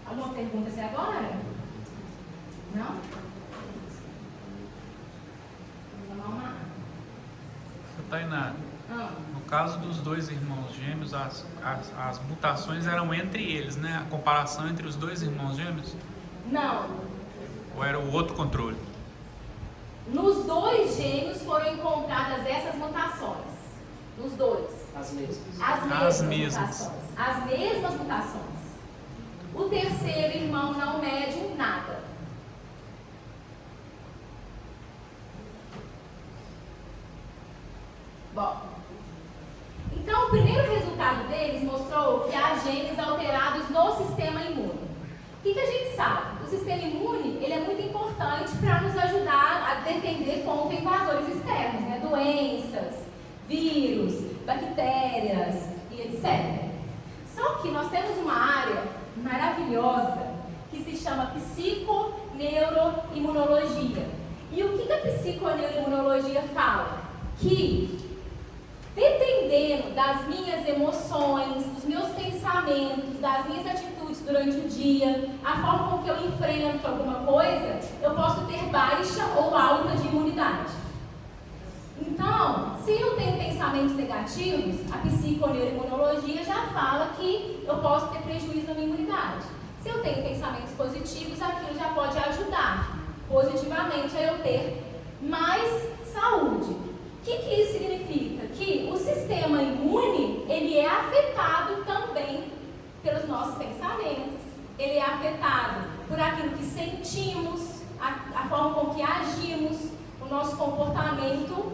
Alguma pergunta até agora? Não? Vou tomar uma água. Tainá, no caso dos dois irmãos gêmeos, as mutações eram entre eles, né? A comparação entre os dois irmãos gêmeos? Não. Ou era o outro controle? Nos dois gêmeos foram encontradas essas mutações. Nos dois. As mesmas. As mesmas mutações. As mesmas mutações. O terceiro irmão não médium, nada. Bom, então o primeiro resultado deles mostrou que há genes alterados no sistema imune. O que a gente sabe? O sistema imune ele é muito importante para nos ajudar a defender contra invasores externos, né? Doenças, vírus, bactérias e etc. Só que nós temos uma área maravilhosa que se chama psiconeuroimunologia. E o que a psiconeuroimunologia fala? Que dependendo das minhas emoções, dos meus pensamentos, das minhas atitudes durante o dia, a forma com que eu enfrento alguma coisa, eu posso ter baixa ou alta de imunidade. Então, se eu tenho pensamentos negativos, a psiconeuroimunologia já fala que eu posso ter prejuízo na minha imunidade. Se eu tenho pensamentos positivos, aquilo já pode ajudar positivamente a eu ter mais saúde. O que isso significa? Que o sistema imune, ele é afetado também pelos nossos pensamentos, ele é afetado por aquilo que sentimos, a forma com que agimos, o nosso comportamento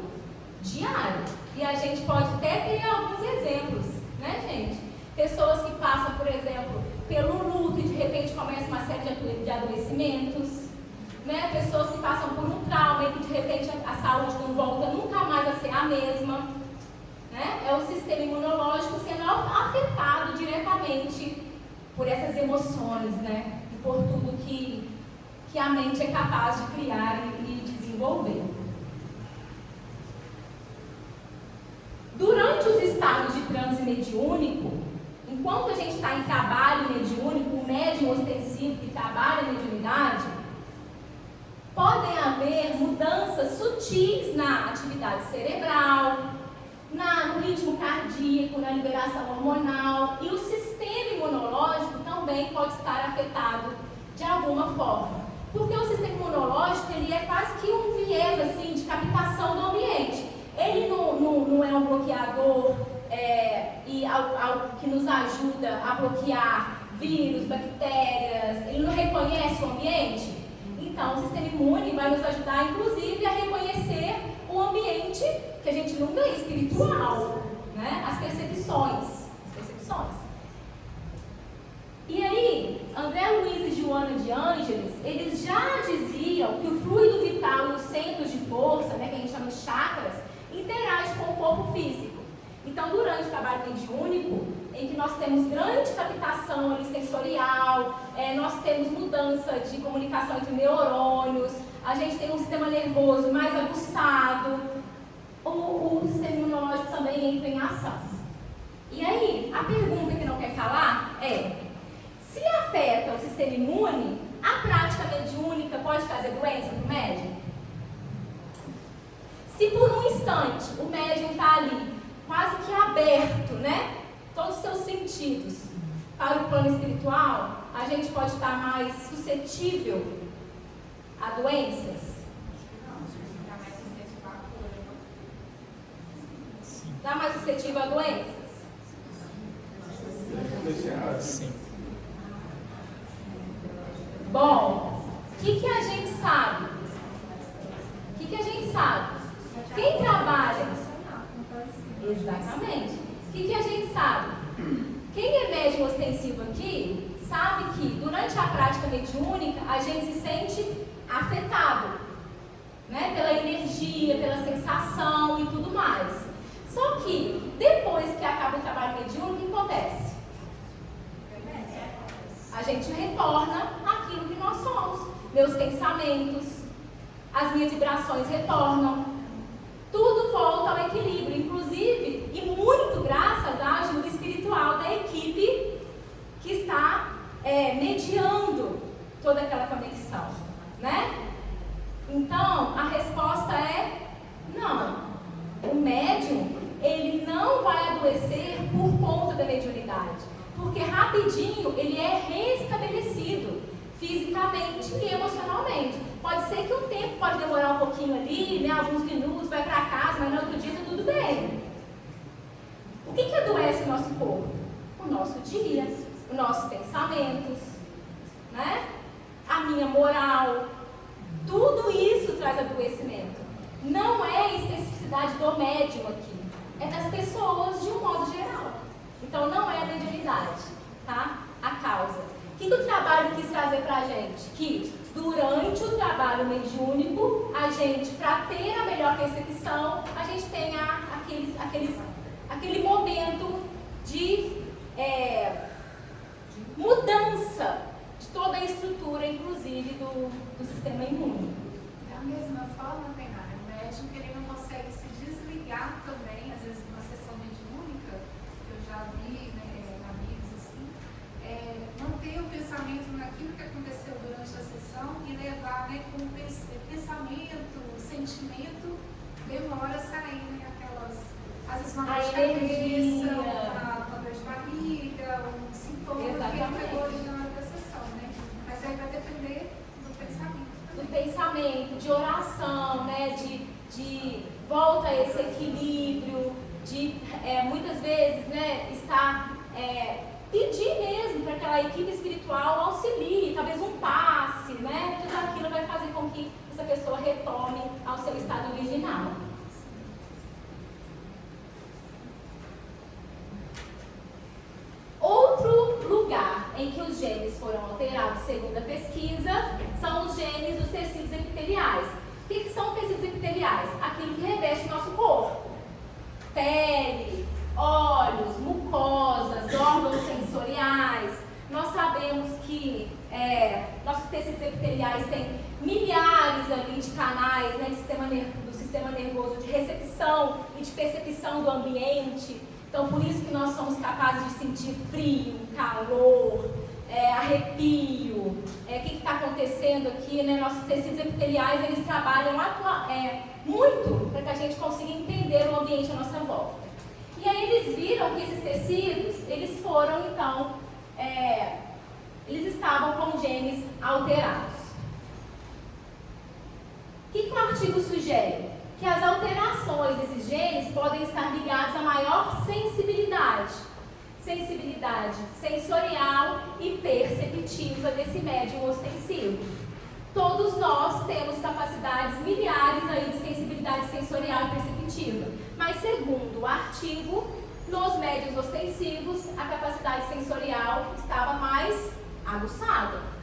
diário. E a gente pode até ter alguns exemplos, né, gente? Pessoas que passam, por exemplo, pelo luto e de repente começam uma série de adoecimentos, né? Pessoas que passam por um trauma e que de repente a saúde não volta nunca mais a ser a mesma, né? É o sistema imunológico sendo afetado diretamente por essas emoções, né? E por tudo que a mente é capaz de criar e desenvolver. Durante os estados de transe mediúnico, enquanto a gente está em trabalho mediúnico, o médium ostensivo que trabalha a mediunidade, podem haver mudanças sutis na atividade cerebral, no ritmo cardíaco, na liberação hormonal, e o sistema imunológico também pode estar afetado de alguma forma. Porque o sistema imunológico ele é quase que um viés assim, de captação do ambiente. Ele não é um bloqueador e algo que nos ajuda a bloquear vírus, bactérias, ele não reconhece o ambiente. Então, o sistema imune vai nos ajudar, inclusive, a reconhecer o ambiente que a gente não vê, espiritual, né? As percepções. E aí, André Luiz e Joana de Ângeles, eles já diziam que o fluido vital nos centros de força, né, que a gente chama de chakras, interage com o corpo físico. Então, durante o trabalho mediúnico, em que nós temos grande captação ali sensorial, nós temos mudança de comunicação entre neurônios, a gente tem um sistema nervoso mais aguçado, o sistema imunológico também entra em ação. E aí, a pergunta que não quer calar é: se afeta o sistema imune, a prática mediúnica pode trazer doença para o médium? Se por um instante o médium está ali, quase que aberto, né? Todos os seus sentidos para o plano espiritual, a gente pode estar mais suscetível a doenças? Está mais suscetível a doenças? Sim. Bom, o que a gente sabe? O que a gente sabe? Quem trabalha? Exatamente. O que a gente sabe? Quem é médium ostensivo aqui sabe que durante a prática mediúnica a gente se sente afetado, né? Pela energia, pela sensação e tudo mais. Só que depois que acaba o trabalho mediúnico, o que acontece? A gente retorna aquilo que nós somos. Meus pensamentos, as minhas vibrações retornam. Tudo volta ao equilíbrio, inclusive, e muito graças à ajuda espiritual da equipe mediando toda aquela conexão, né? Então, a resposta é não. O médium, ele não vai adoecer por conta da mediunidade, porque rapidinho ele é restabelecido fisicamente e emocionalmente. Pode ser que um tempo pode demorar um pouquinho ali, né, alguns minutos, vai para casa, mas no outro dia está tudo bem. O que adoece o nosso corpo? O nosso dia, os nossos pensamentos, né? A minha moral. Tudo isso traz adoecimento. Não é a especificidade do médium aqui, é das pessoas de um modo geral. Então não é a mediunidade, tá? A causa. O que o trabalho quis trazer pra gente? Que durante o trabalho mediúnico, a gente, para ter a melhor percepção, a gente tem aquele momento de mudança de toda a estrutura, inclusive do sistema imune. Da mesma forma, Tainara, o médium que ele não consegue se desligar também, às vezes numa sessão mediúnica, que eu já vi, né, amigos assim, manter o pensamento naquilo que aconteceu durante a sessão e levar, né, com o pensamento, o sentimento, demora a sair, né, aquelas, às vezes uma dor de cabeça, uma dor de barriga, um sintoma que ele pegou ali na hora da sessão, né? Mas aí vai depender do pensamento. Do pensamento, de oração, né, de volta a esse equilíbrio, de muitas vezes, né, estar, pedir mesmo para que aquela equipe espiritual auxilie, talvez um passe, né, tudo aquilo vai fazer com que essa pessoa retome ao seu estado original. Outro lugar em que os genes foram alterados, segundo a pesquisa, são os genes dos tecidos epiteliais. O que são tecidos epiteliais? Aquilo que reveste o nosso corpo. Pele, olhos, mucosas, órgãos sensoriais. Nós sabemos que nossos tecidos epiteliais têm milhares ali de canais, né, do sistema nervoso de recepção e de percepção do ambiente. Então, por isso que nós somos capazes de sentir frio, calor, arrepio. O que está acontecendo aqui, né? Nossos tecidos epiteliais, eles trabalham muito para que a gente consiga entender o ambiente à nossa volta. E aí eles viram que esses tecidos, eles foram, então, eles estavam com genes alterados. O que o artigo sugere? Que as alterações desses genes podem estar ligadas a maior sensibilidade sensorial e perceptiva desse médium ostensivo. Todos nós temos capacidades milhares aí de sensibilidade sensorial e perceptiva, mas segundo o artigo, nos médiuns ostensivos, a capacidade sensorial estava mais aguçada.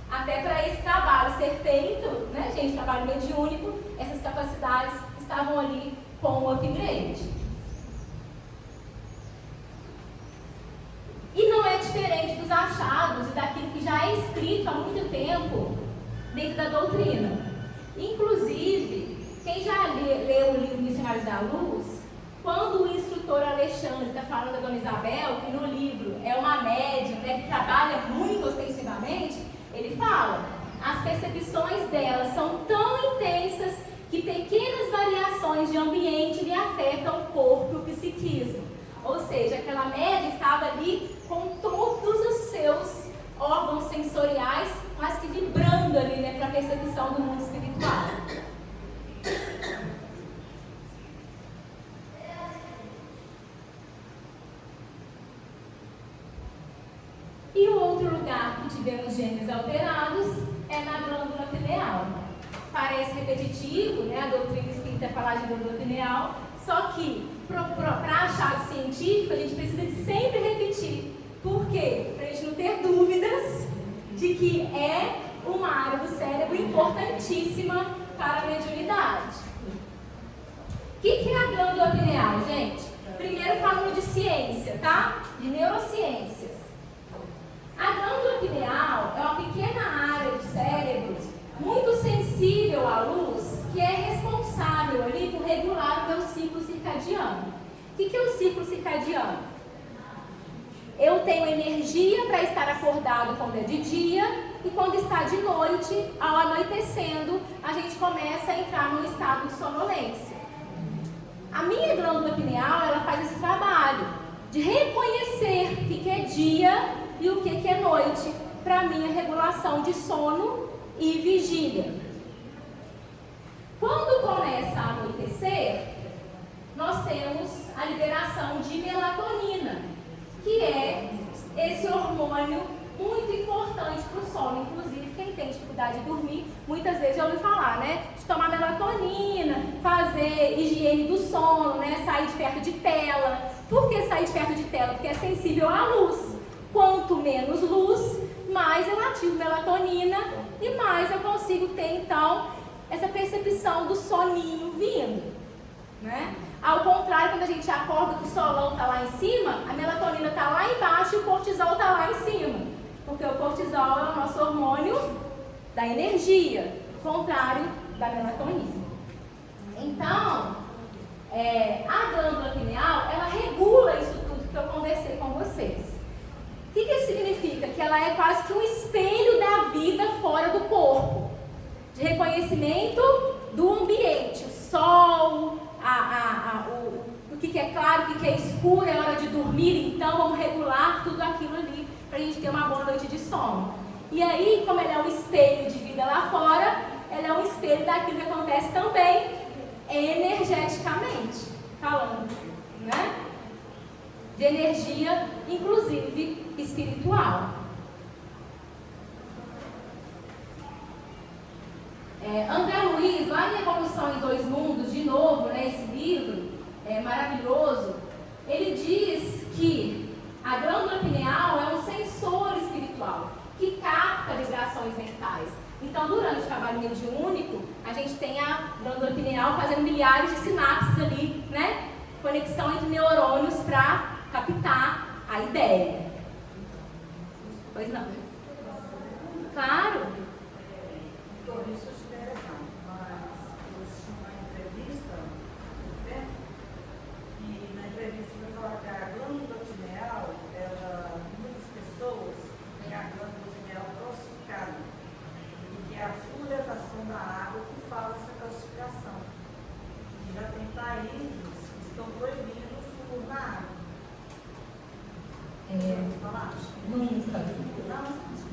Até para esse trabalho ser feito, né, gente, trabalho mediúnico, essas capacidades estavam ali com o upgrade. E não é diferente dos achados e daquilo que já é escrito há muito tempo dentro da doutrina. Inclusive, quem já leu o livro Missionários da Luz, quando o instrutor Alexandre está falando da Dona Isabel, que no livro é uma médium, né, que trabalha muito ostensivamente, ele fala, as percepções dela são tão intensas que pequenas variações de ambiente lhe afetam o corpo e o psiquismo. Ou seja, aquela média estava ali com todos os seus órgãos sensoriais quase que vibrando ali, né, para a percepção do mundo espiritual. E o outro lugar que tivemos genes alterados é na glândula pineal. Parece repetitivo, né? A doutrina espírita falar de glândula pineal, só que para achar científico a gente precisa de sempre repetir. Por quê? Para a gente não ter dúvidas de que é uma área do cérebro importantíssima para a mediunidade. O que é a glândula pineal, gente? Primeiro falando de ciência, tá? De neurociências. A glândula pineal é uma pequena área do cérebro muito sensível à luz, que é responsável ali por regular o meu ciclo circadiano. O que é o ciclo circadiano? Eu tenho energia para estar acordado quando é de dia, e quando está de noite, ao anoitecendo, a gente começa a entrar num estado de sonolência. A minha glândula pineal, ela faz esse trabalho de reconhecer o que é dia e o que é noite, para a minha regulação de sono e vigília. Quando começa a anoitecer, nós temos a liberação de melatonina, que é esse hormônio muito importante para o sono. Inclusive, quem tem dificuldade de dormir, muitas vezes já ouviu falar, né? De tomar melatonina, fazer higiene do sono, né? Sair de perto de tela. Por que sair de perto de tela? Porque é sensível à luz. Quanto menos luz, mais eu ativo melatonina e mais eu consigo ter, então, essa percepção do soninho vindo, né? Ao contrário, quando a gente acorda que o solão está lá em cima, a melatonina está lá embaixo e o cortisol está lá em cima. Porque o cortisol é o nosso hormônio da energia, contrário da melatonina. Então, a glândula pineal, ela regula isso tudo que eu conversei com vocês. O que isso significa? Que ela é quase que um espelho da vida fora do corpo. De reconhecimento do ambiente, o sol, o que é claro, o que é escuro, é hora de dormir, então vamos regular tudo aquilo ali para a gente ter uma boa noite de sono. E aí, como ela é um espelho de vida lá fora, ela é um espelho daquilo que acontece também energeticamente falando, né? De energia, inclusive espiritual. André Luiz, lá em Evolução em Dois Mundos, de novo, né, esse livro maravilhoso, ele diz que a glândula pineal é um sensor espiritual que capta vibrações mentais. Então, durante o trabalho mediúnico, a gente tem a glândula pineal fazendo milhares de sinapses ali, né? Conexão entre neurônios para captar a ideia. Pois não? Claro. Nunca.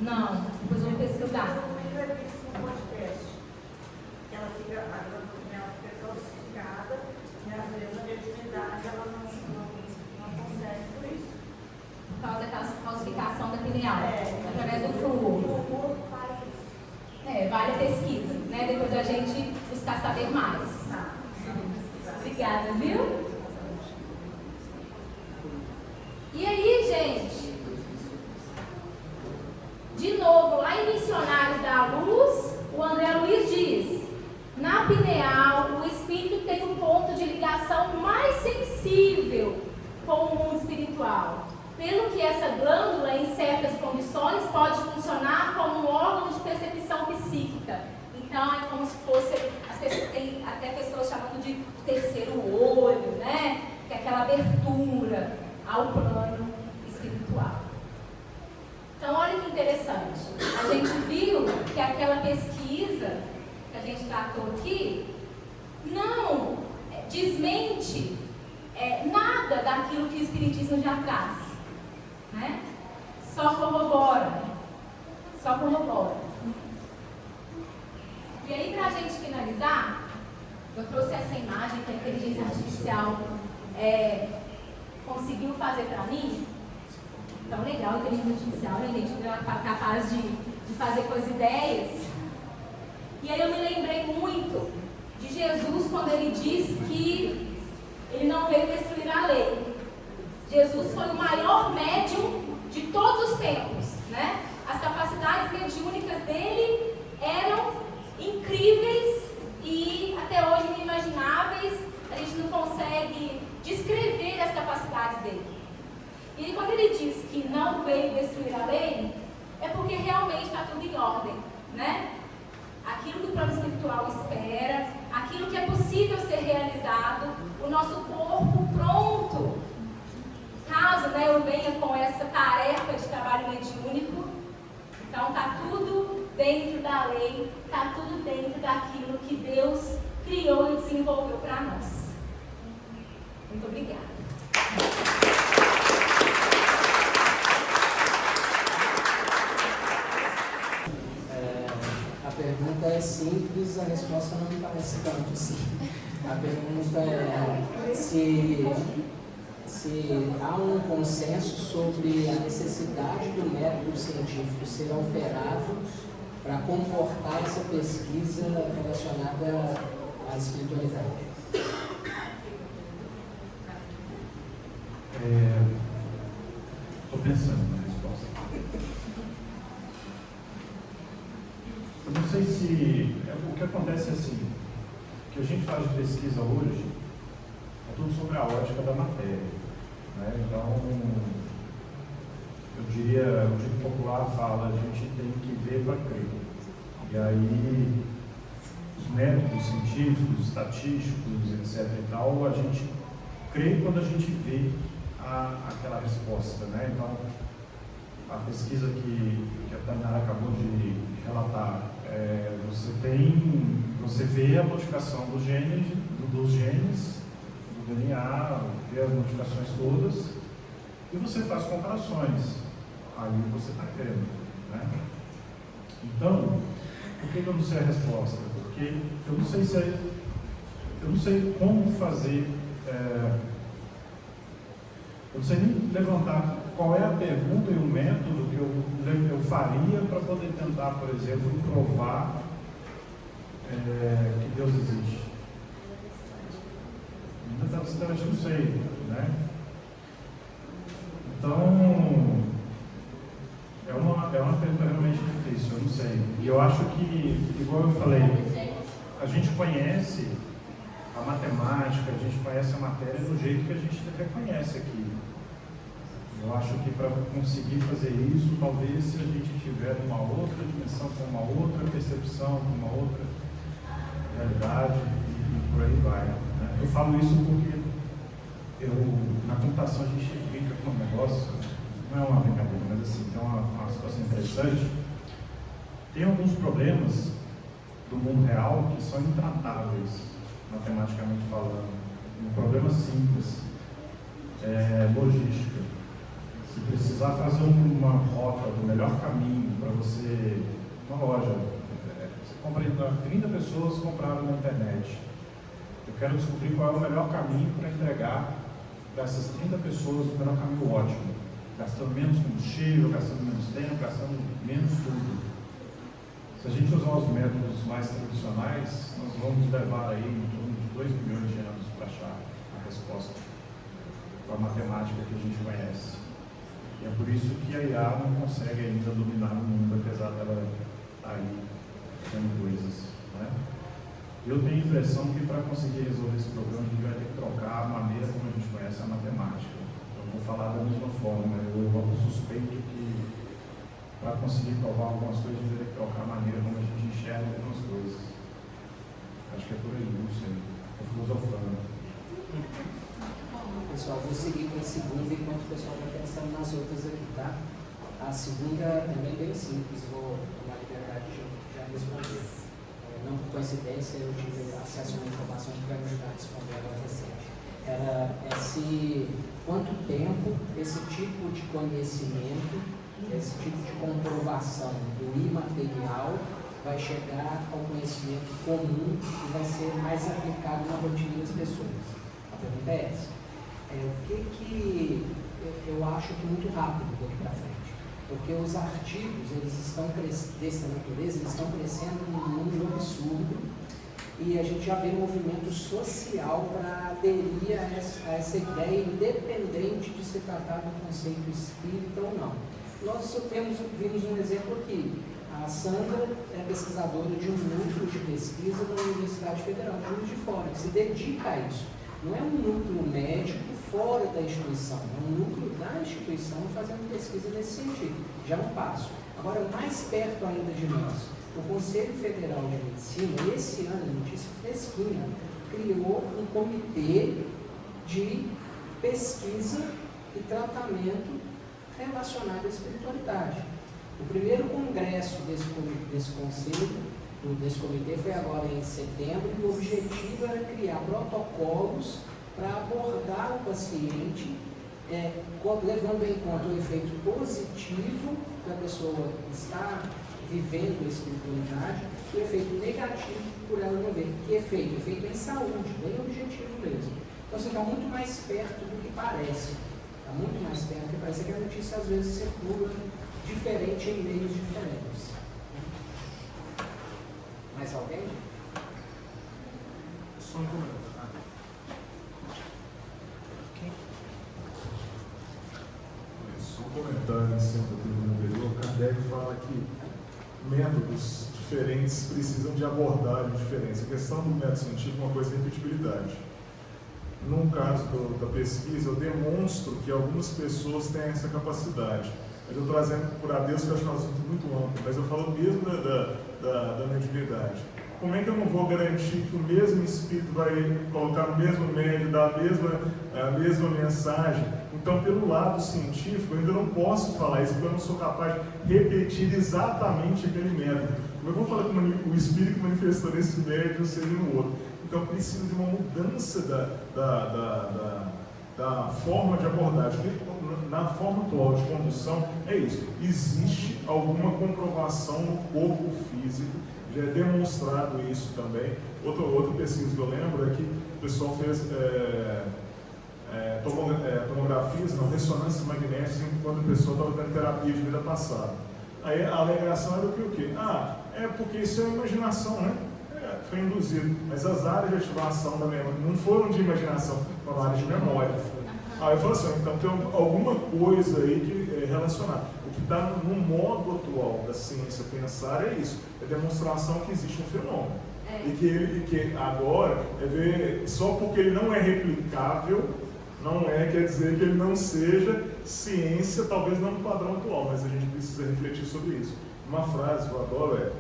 Não, depois eu vou pesquisar. Um podcast. Ela fica, a glândula fica calcificada e às vezes a mediunidade ela não consegue por isso. Por causa da calcificação da pineal, através do flúor. O corpo faz isso. Vale a pesquisa, né? Depois a gente buscar saber mais. Obrigada, viu? E aí, gente? De novo, lá em Missionários da Luz, o André Luiz diz: na pineal, o espírito tem um ponto de ligação mais sensível com o mundo espiritual, pelo que essa glândula, em certas condições, pode funcionar como um órgão de percepção psíquica. Então, é como se fosse, tem até pessoas chamando de terceiro olho, né? Que é aquela abertura ao plano espiritual. Então, olha que interessante. A gente viu que aquela pesquisa que a gente tratou aqui não desmente nada daquilo que o Espiritismo já traz, né? Só corrobora. E aí, para a gente finalizar, eu trouxe essa imagem que a inteligência artificial conseguiu fazer para mim. Tão legal a inteligência artificial, né, gente? Ela é capaz de fazer com as ideias. E aí eu me lembrei muito de Jesus quando ele disse que ele não veio destruir a lei. Jesus foi o maior médium de todos os tempos, né? As capacidades mediúnicas dele eram incríveis e até hoje inimagináveis. A gente não consegue descrever as capacidades dele. E aí, quando ele diz que não veio destruir a lei, é porque realmente está tudo em ordem, né? Aquilo que o plano espiritual espera, aquilo que é possível ser realizado, o nosso corpo pronto, caso, né, eu venha com essa tarefa de trabalho mediúnico, então está tudo dentro da lei, está tudo dentro daquilo que Deus criou e desenvolveu para nós. Muito obrigada. A pergunta é simples, a resposta não me parece tanto assim. A pergunta é se há um consenso sobre a necessidade do método científico ser alterado para comportar essa pesquisa relacionada à espiritualidade. Estou pensando na resposta. Eu não sei se... O que acontece é assim, o que a gente faz de pesquisa hoje é tudo sobre a ótica da matéria, né? Então, eu diria, o dito popular fala, a gente tem que ver para crer. E aí, os métodos científicos, estatísticos, etc. e tal, a gente crê quando a gente vê aquela resposta, né? Então, a pesquisa que a Tainara acabou de relatar, você vê a modificação dos genes, do DNA, vê as modificações todas, e você faz comparações. Aí você está crendo, né? Então, por que eu não sei a resposta? Porque eu não sei como fazer, eu não sei nem levantar qual é a pergunta e o método que eu faria para poder tentar, por exemplo, provar que Deus existe. Então, eu não sei, né? Então, é uma pergunta realmente difícil, eu não sei. E eu acho que, igual eu falei, a gente conhece a matemática, a gente conhece a matéria do jeito que a gente reconhece aqui. Eu acho que para conseguir fazer isso, talvez se a gente tiver uma outra dimensão, com uma outra percepção, com uma outra realidade, e por aí vai, né? Eu falo isso porque na computação a gente brinca com um negócio, não é uma brincadeira, mas assim, tem uma situação interessante. Tem alguns problemas do mundo real que são intratáveis, matematicamente falando. Um problema simples, logística. Se precisar fazer uma rota do melhor caminho para você, uma loja, você compra, 30 pessoas compraram na internet. Eu quero descobrir qual é o melhor caminho para entregar para essas 30 pessoas o melhor caminho ótimo, gastando menos combustível, gastando menos tempo, gastando menos tudo. Se a gente usar os métodos mais tradicionais, nós vamos levar aí em torno de 2 milhões de anos para achar a resposta com a matemática que a gente conhece. E é por isso que a IA não consegue ainda dominar o mundo, apesar dela estar aí fazendo coisas, né? Eu tenho a impressão que para conseguir resolver esse problema a gente vai ter que trocar a maneira como a gente conhece a matemática. Eu vou falar da mesma forma, eu suspeito que para conseguir provar algumas coisas a gente vai ter que trocar a maneira como a gente enxerga algumas coisas. Acho que é por aí, não sei. Estou filosofando. Pessoal, vou seguir com a segunda enquanto o pessoal vai pensando nas outras aqui, tá? A segunda também é bem simples, vou tomar liberdade de já responder. Não por coincidência, eu tive acesso a uma informação que vai me ajudar a responder agora recente. Quanto tempo esse tipo de conhecimento, esse tipo de comprovação do imaterial vai chegar ao conhecimento comum e vai ser mais aplicado na rotina das pessoas. A pergunta é essa. O que eu acho que muito rápido daqui para frente, porque os artigos dessa natureza eles estão crescendo num número absurdo e a gente já vê um movimento social para aderir a essa ideia, independente de se tratar do conceito espírita ou não. Nós só vimos um exemplo aqui. A Sandra é pesquisadora de um núcleo de pesquisa da Universidade Federal de Juiz de Fora, que se dedica a isso. Não é um núcleo médico fora da instituição, é um núcleo da instituição fazendo pesquisa nesse sentido. Já é um passo. Agora, mais perto ainda de nós, o Conselho Federal de Medicina, esse ano, notícia fresquinha, criou um comitê de pesquisa e tratamento relacionado à espiritualidade. O primeiro congresso desse conselho, desse comitê, foi agora em setembro, e o objetivo era criar protocolos para abordar o paciente, levando em conta o efeito positivo que a pessoa está vivendo a espiritualidade e o efeito negativo por ela não ver. Que efeito? Efeito em saúde, bem objetivo mesmo. Então você está muito mais perto do que parece. Está muito mais perto do que parece, que a notícia às vezes circula diferente em meios diferentes. Mais alguém? Só um comentário. Só um comentário em cima do que anterior. Kardec fala que métodos diferentes precisam de abordagem diferentes. A questão do método científico é uma coisa de repetibilidade. No caso da pesquisa, eu demonstro que algumas pessoas têm essa capacidade. Mas eu estou trazendo por a Deus, que eu acho um assunto muito amplo, mas eu falo mesmo da mediunidade. Como é que eu não vou garantir que o mesmo Espírito vai colocar no mesmo médio, dar a mesma mensagem? Então, pelo lado científico, eu ainda não posso falar isso, porque eu não sou capaz de repetir exatamente aquele método. Como eu vou falar que o Espírito manifestou nesse médio seja no outro? Então, preciso de uma mudança da forma de abordagem. Na forma atual de condução, é isso. Existe alguma comprovação no corpo físico, já é demonstrado isso também. Outra pesquisa que eu lembro é que o pessoal fez tomografias, não, ressonâncias magnéticas enquanto a pessoa estava tendo terapia de vida passada. Aí a alegação era o quê? É porque isso é imaginação, né? Foi induzido. Mas as áreas de ativação da memória não foram de imaginação, foram áreas de memória. Aí eu falo assim, então tem alguma coisa aí que é relacionada. O que está no modo atual da ciência pensar é isso, é demonstração que existe um fenômeno. E que agora, só porque ele não é replicável, quer dizer que ele não seja ciência, talvez não no padrão atual, mas a gente precisa refletir sobre isso. Uma frase que eu adoro é: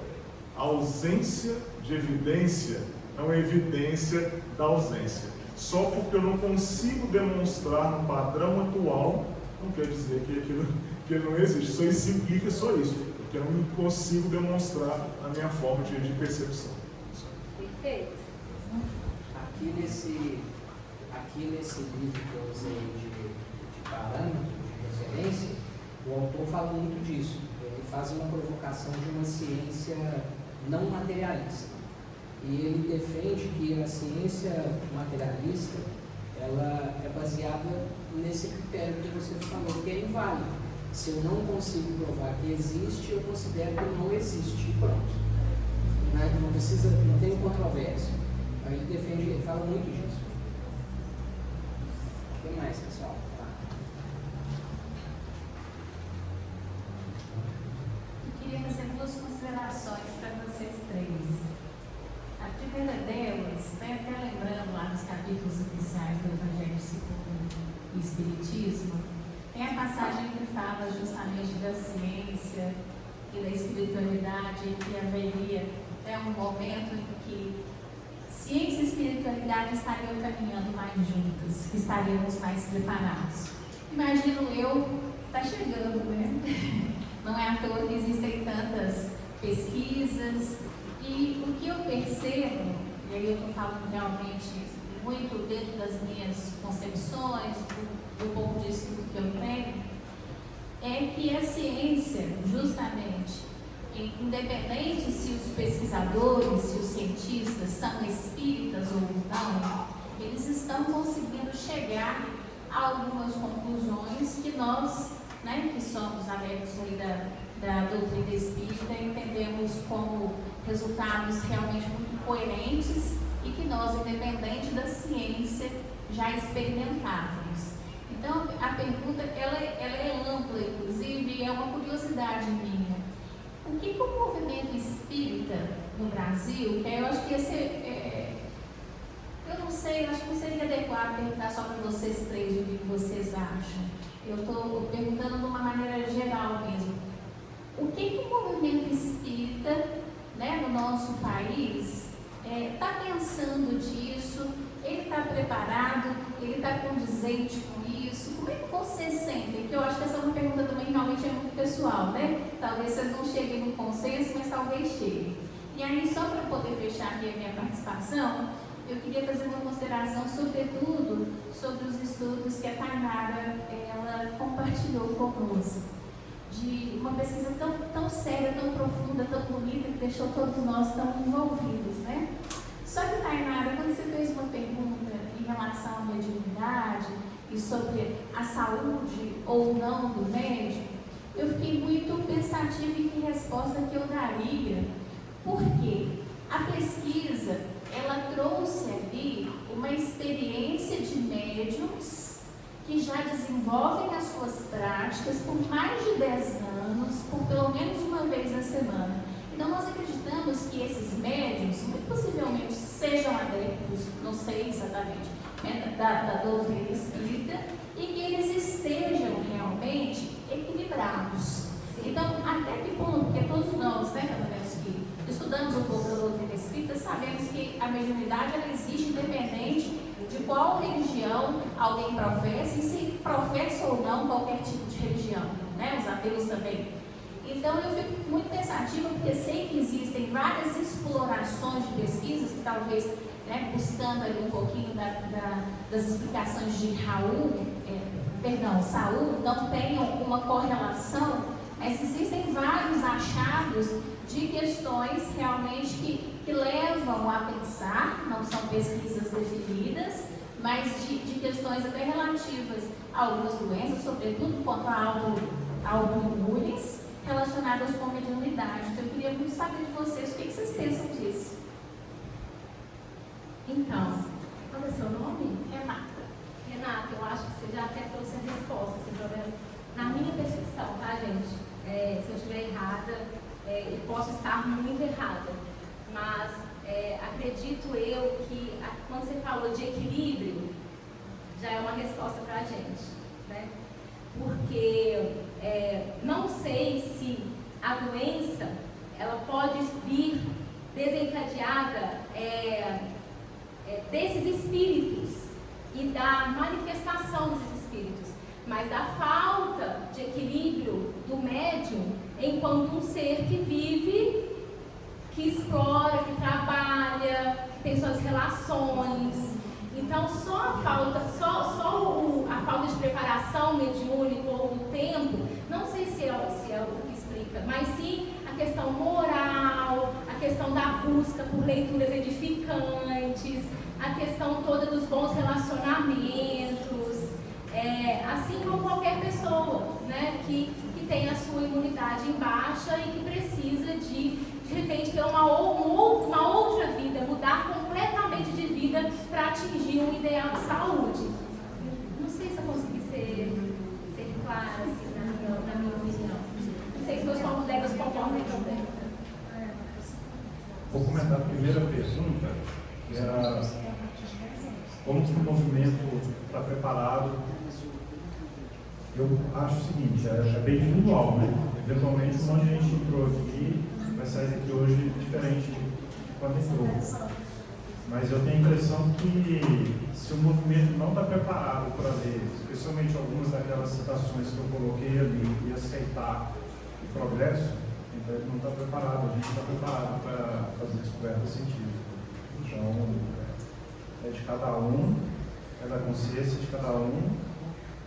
a ausência de evidência não é evidência da ausência. Só porque eu não consigo demonstrar no padrão atual, não quer dizer que ele não existe. Só isso implica só isso, porque eu não consigo demonstrar a minha forma de percepção. Perfeito. Aqui nesse livro que eu usei de parâmetro, de referência, o autor fala muito disso. Ele faz uma provocação de uma ciência não materialista. E ele defende que a ciência materialista, ela é baseada nesse critério que você falou, que é inválido. Se eu não consigo provar que existe, eu considero que não existe. Pronto. Não tem controvérsia. Aí ele defende, ele fala muito disso. O que mais, pessoal? Eu queria fazer duas considerações para vocês três. A primeira delas, até lembrando lá nos capítulos iniciais do Evangelho segundo o Espiritismo, tem a passagem que fala justamente da ciência e da espiritualidade, que haveria um momento em que ciência e espiritualidade estariam caminhando mais juntas, que estaríamos mais preparados. Imagino eu, está chegando, né? Não é à toa que existem tantas pesquisas, e o que eu percebo, e aí eu estou falando realmente muito dentro das minhas concepções, do pouco de estudo que eu tenho, é que a ciência, justamente, independente se os pesquisadores, se os cientistas são espíritas ou não, eles estão conseguindo chegar a algumas conclusões que nós, né, que somos adeptos aí da doutrina espírita, entendemos como resultados realmente muito coerentes e que nós, independente da ciência, já experimentávamos. Então, a pergunta ela é ampla, inclusive, e é uma curiosidade minha. O que o movimento espírita no Brasil, que eu acho que eu não sei, acho que não seria adequado perguntar só para vocês três o que vocês acham. Eu estou perguntando de uma maneira geral mesmo. O que o movimento espírita, né, no nosso país está pensando disso? Ele está preparado? ele está condizente com isso? Como é que vocês sentem? Porque eu acho que essa é uma pergunta também realmente é muito pessoal, né? Talvez vocês não cheguem num consenso, mas talvez cheguem. E aí, só para poder fechar aqui a minha participação, eu queria fazer uma consideração, sobretudo, sobre os estudos que a Tainara ela compartilhou conosco. De uma pesquisa tão séria, tão profunda, tão bonita, que deixou todos nós tão envolvidos, né? Só que, Tainara, quando você fez uma pergunta em relação à mediunidade e sobre a saúde ou não do médico, eu fiquei muito pensativa em que resposta que eu daria, porque a pesquisa, ela trouxe ali uma experiência de médiums que já desenvolvem as suas práticas por mais de 10 anos, por pelo menos uma vez na semana. Então, nós acreditamos que esses médiums, muito possivelmente, sejam adeptos, não sei exatamente, da doutrina espírita, e que eles estejam realmente equilibrados. Então, até que ponto, porque todos nós, né, que estudamos um pouco da doutrina espírita, sabemos que a mediunidade ela existe independente de qual religião alguém professa, e se professa ou não qualquer tipo de religião, né? Os ateus também. Então eu fico muito pensativa, porque sei que existem várias explorações de pesquisas, que talvez, né, buscando ali um pouquinho das explicações de Saul, não tenham uma correlação, mas existem vários achados de questões realmente que levam a pensar, não são pesquisas definidas, mas de questões até relativas a algumas doenças, sobretudo quanto a autoimunes, relacionadas com mediunidade. Então, eu queria muito saber de vocês, o que vocês pensam disso? Então, qual é o seu nome? Renata. Renata, eu acho que você já até trouxe a resposta, sem problema. Na minha percepção, tá, gente? Se eu estiver errada, eu posso estar muito errada, mas acredito eu que quando você falou de equilíbrio, já é uma resposta para a gente, né? Porque não sei se a doença ela pode vir desencadeada desses espíritos e da manifestação desses espíritos, mas da falta de equilíbrio do médium enquanto um ser que vive, que explora, que trabalha, que tem suas relações. Então, só a falta de preparação mediúnica ou o tempo, não sei se é o que explica, mas sim a questão moral, a questão da busca por leituras edificantes, a questão toda dos bons relacionamentos, assim como qualquer pessoa, né, que tem a sua imunidade em baixa e que precisa de repente ter uma outra vida, mudar completamente de vida para atingir um ideal de saúde. Não sei se eu consegui ser clara assim, na minha opinião. Não sei se meus colegas concordam também. Vou comentar a primeira pergunta, que era como que o movimento está preparado. Eu acho o seguinte, é bem individual, né? Eventualmente, um monte de gente entrou aqui, vai sair daqui hoje diferente de quando entrou. Mas eu tenho a impressão que se o movimento não está preparado para ler, especialmente algumas daquelas citações que eu coloquei ali, e aceitar o progresso, então ele não está preparado, a gente está preparado para fazer descoberta científica. Então, é de cada um, é da consciência de cada um,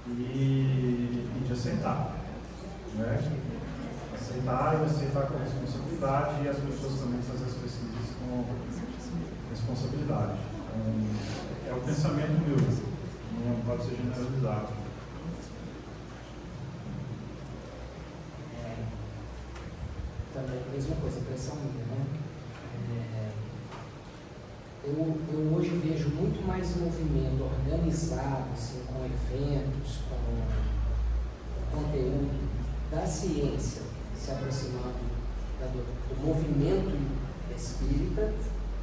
e de aceitar, né? Aceitar e aceitar com responsabilidade, e as pessoas também fazem as pesquisas com responsabilidade. Então, é o pensamento meu, não pode ser generalizado. Também a mesma coisa, impressão minha, né? Eu hoje vejo muito mais movimento organizado, assim, com eventos, com conteúdo da ciência se aproximando do movimento espírita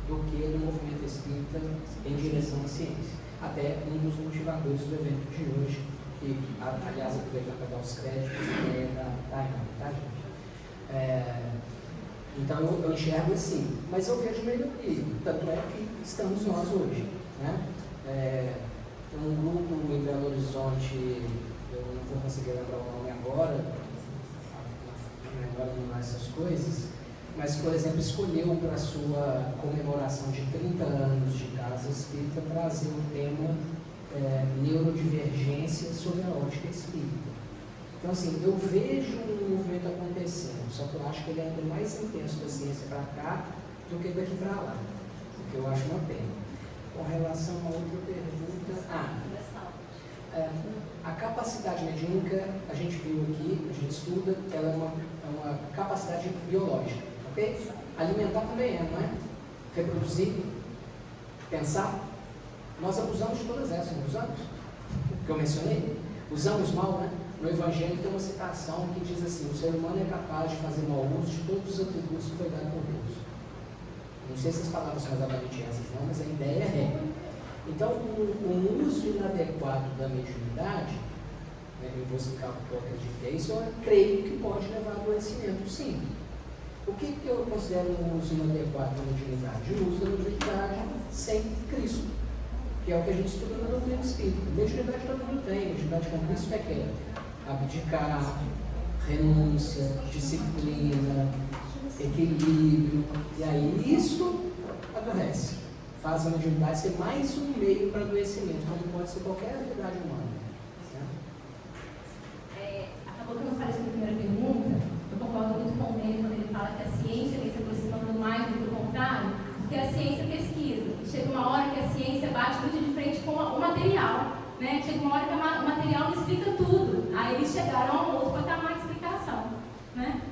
do que do movimento espírita em direção à ciência. Até um dos motivadores do evento de hoje, que, aliás, aproveitando para dar os créditos, é da Tainara, tá, gente? Então eu enxergo assim, mas eu vejo melhoria, tanto é que estamos nós hoje, né? Tem um grupo em Belo Horizonte, eu não vou conseguir lembrar o nome agora não essas coisas, mas, por exemplo, escolheu para a sua comemoração de 30 anos de Casa Espírita trazer o tema neurodivergência sobre a ótica espírita. Então, assim, eu vejo um movimento acontecendo, só que eu acho que ele é ainda mais intenso da ciência para cá do que daqui para lá, o que eu acho uma pena. Com relação a outra pergunta, a capacidade mediúnica, a gente viu aqui, a gente estuda, ela é uma capacidade biológica, ok? Alimentar também não é? Reproduzir, pensar, nós abusamos de todas essas, não usamos? Que eu mencionei? Usamos mal, né? No Evangelho tem uma citação que diz assim: o ser humano é capaz de fazer mau uso de todos os atributos que foi dado por Deus. Não sei se as palavras são exatamente essas, não, mas a ideia é. Então, o uso inadequado da mediunidade, eu vou explicar porque eu acredito que é isso, eu creio que pode levar a adoecimento, sim. O que eu considero um uso inadequado da mediunidade? O uso da mediunidade sem Cristo, que é o que a gente estuda na doutrina espírita. Mediunidade todo mundo tem, mediunidade com Cristo é que é abdicar, renúncia, disciplina, equilíbrio, e aí isso adoece. Faz a mediunidade ser mais um meio para adoecimento, como pode ser qualquer atividade humana. Acabou que eu não falei sobre a primeira pergunta, eu concordo muito com ele quando ele fala que a ciência vem se aproximando mais do que o contrário, porque a ciência pesquisa, e chega uma hora que a ciência bate muito de frente com o material, né? Chega uma hora que o material não explica tudo, aí eles chegaram a um outro patamar de explicação, né?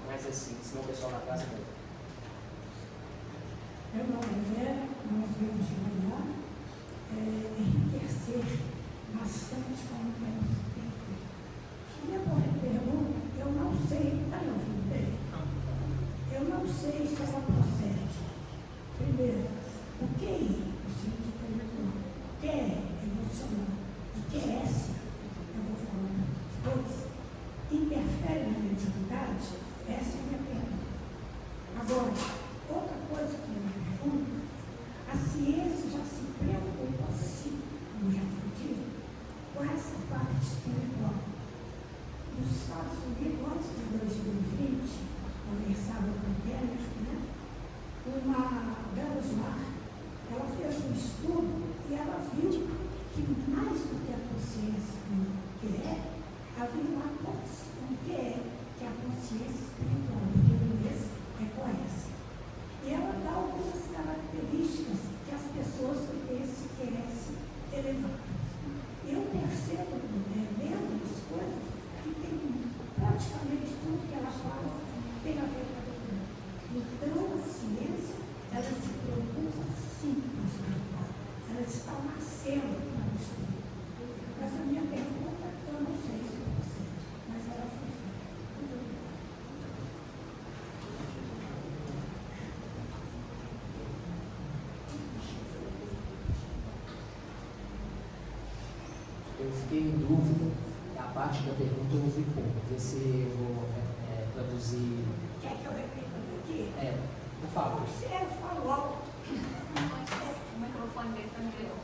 Mas assim, senão o pessoal na praça não. Meu nome é Vera, nós vimos de manhã enriquecer bastante como temos feito. Minha pergunta, eu não sei, está me ouvindo bem? Eu não sei se ela procede. Primeiro, o QI, o seguinte perguntou, o que é emocional? O que é essa? Eu vou falar depois. Interfere na mediunidade? Essa é a minha pergunta. Agora, outra coisa que eu me pergunto, a ciência já se preocupa, sim, como já foi dito, com essa parte espiritual. Nos Estados Unidos, antes de 2020, conversava com o Teller, né? Uma Belos-Mar, ela fez um estudo e ela viu que mais do que a consciência que é, havia uma consciência, que é que a consciência espiritual de inglês é com essa. E ela dá algumas características que as pessoas têm esse interesse elevado. Eu percebo, lendo as coisas, que tem praticamente tudo que ela fala tem a ver com a doutrina. Então, a ciência, ela se preocupa sim com o espiritual. Ela está nascendo para o espírito. Mas a minha pergunta, eu não sei se é você, mas ela foi feita. Muito obrigada. Eu fiquei em dúvida, a parte da pergunta eu ouvi pouco, ver se eu vou traduzir. Quer que eu repita daqui? Por favor. Eu falo alto. O microfone dele está melhor.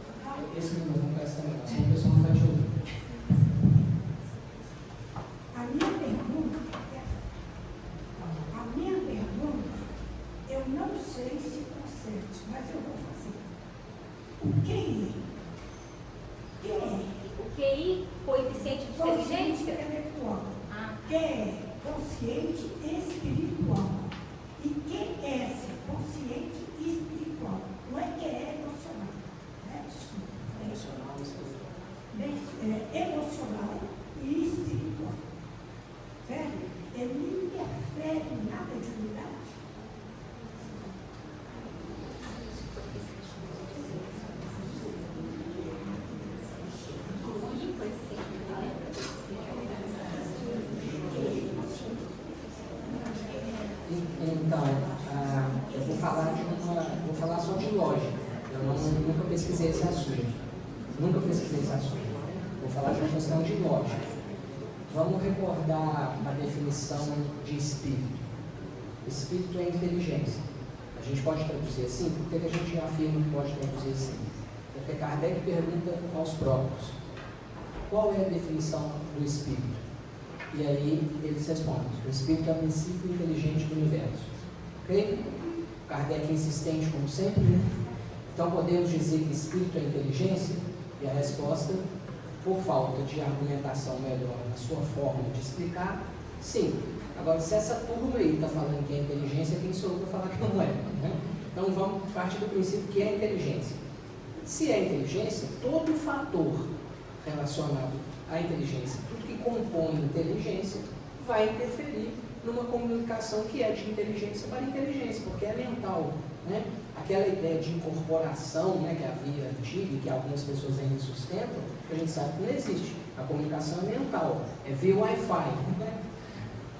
Esse microfone parece também, senão o pessoal não vai te ouvir. A minha pergunta, eu não sei se procede, mas eu vou fazer. O QI? Que é? O QI, coeficiente de Consciente inteligência? intelectual. Ah. Que é consciente espiritual. E que é essa? Consciente espiritual. Não é que é emocional. Desculpa. Emocional e espiritual. Emocional e espiritual. Certo? Ele interfere na mediunidade. Então, eu vou falar só de lógica. Eu nunca pesquisei esse assunto. Vou falar de uma questão de lógica. Vamos recordar a definição de espírito. Espírito é inteligência. A gente pode traduzir assim? Por que a gente afirma que pode traduzir assim? Porque Kardec pergunta aos próprios: qual é a definição do espírito? E aí eles respondem: o espírito é o princípio inteligente do universo. Ok? Kardec é insistente como sempre, né? Então podemos dizer que espírito é inteligência? E a resposta, por falta de argumentação melhor na sua forma de explicar, sim. Agora, se essa turma aí está falando que é inteligência, quem sou eu para falar que não é? Né? Então vamos partir do princípio que é inteligência. Se é inteligência, todo fator relacionado à inteligência, tudo que compõe inteligência, vai interferir numa comunicação que é de inteligência para inteligência, porque é mental. Né? Aquela ideia de incorporação, né, que havia antiga e que algumas pessoas ainda sustentam, a gente sabe que não existe. A comunicação é mental, é via Wi-Fi, né?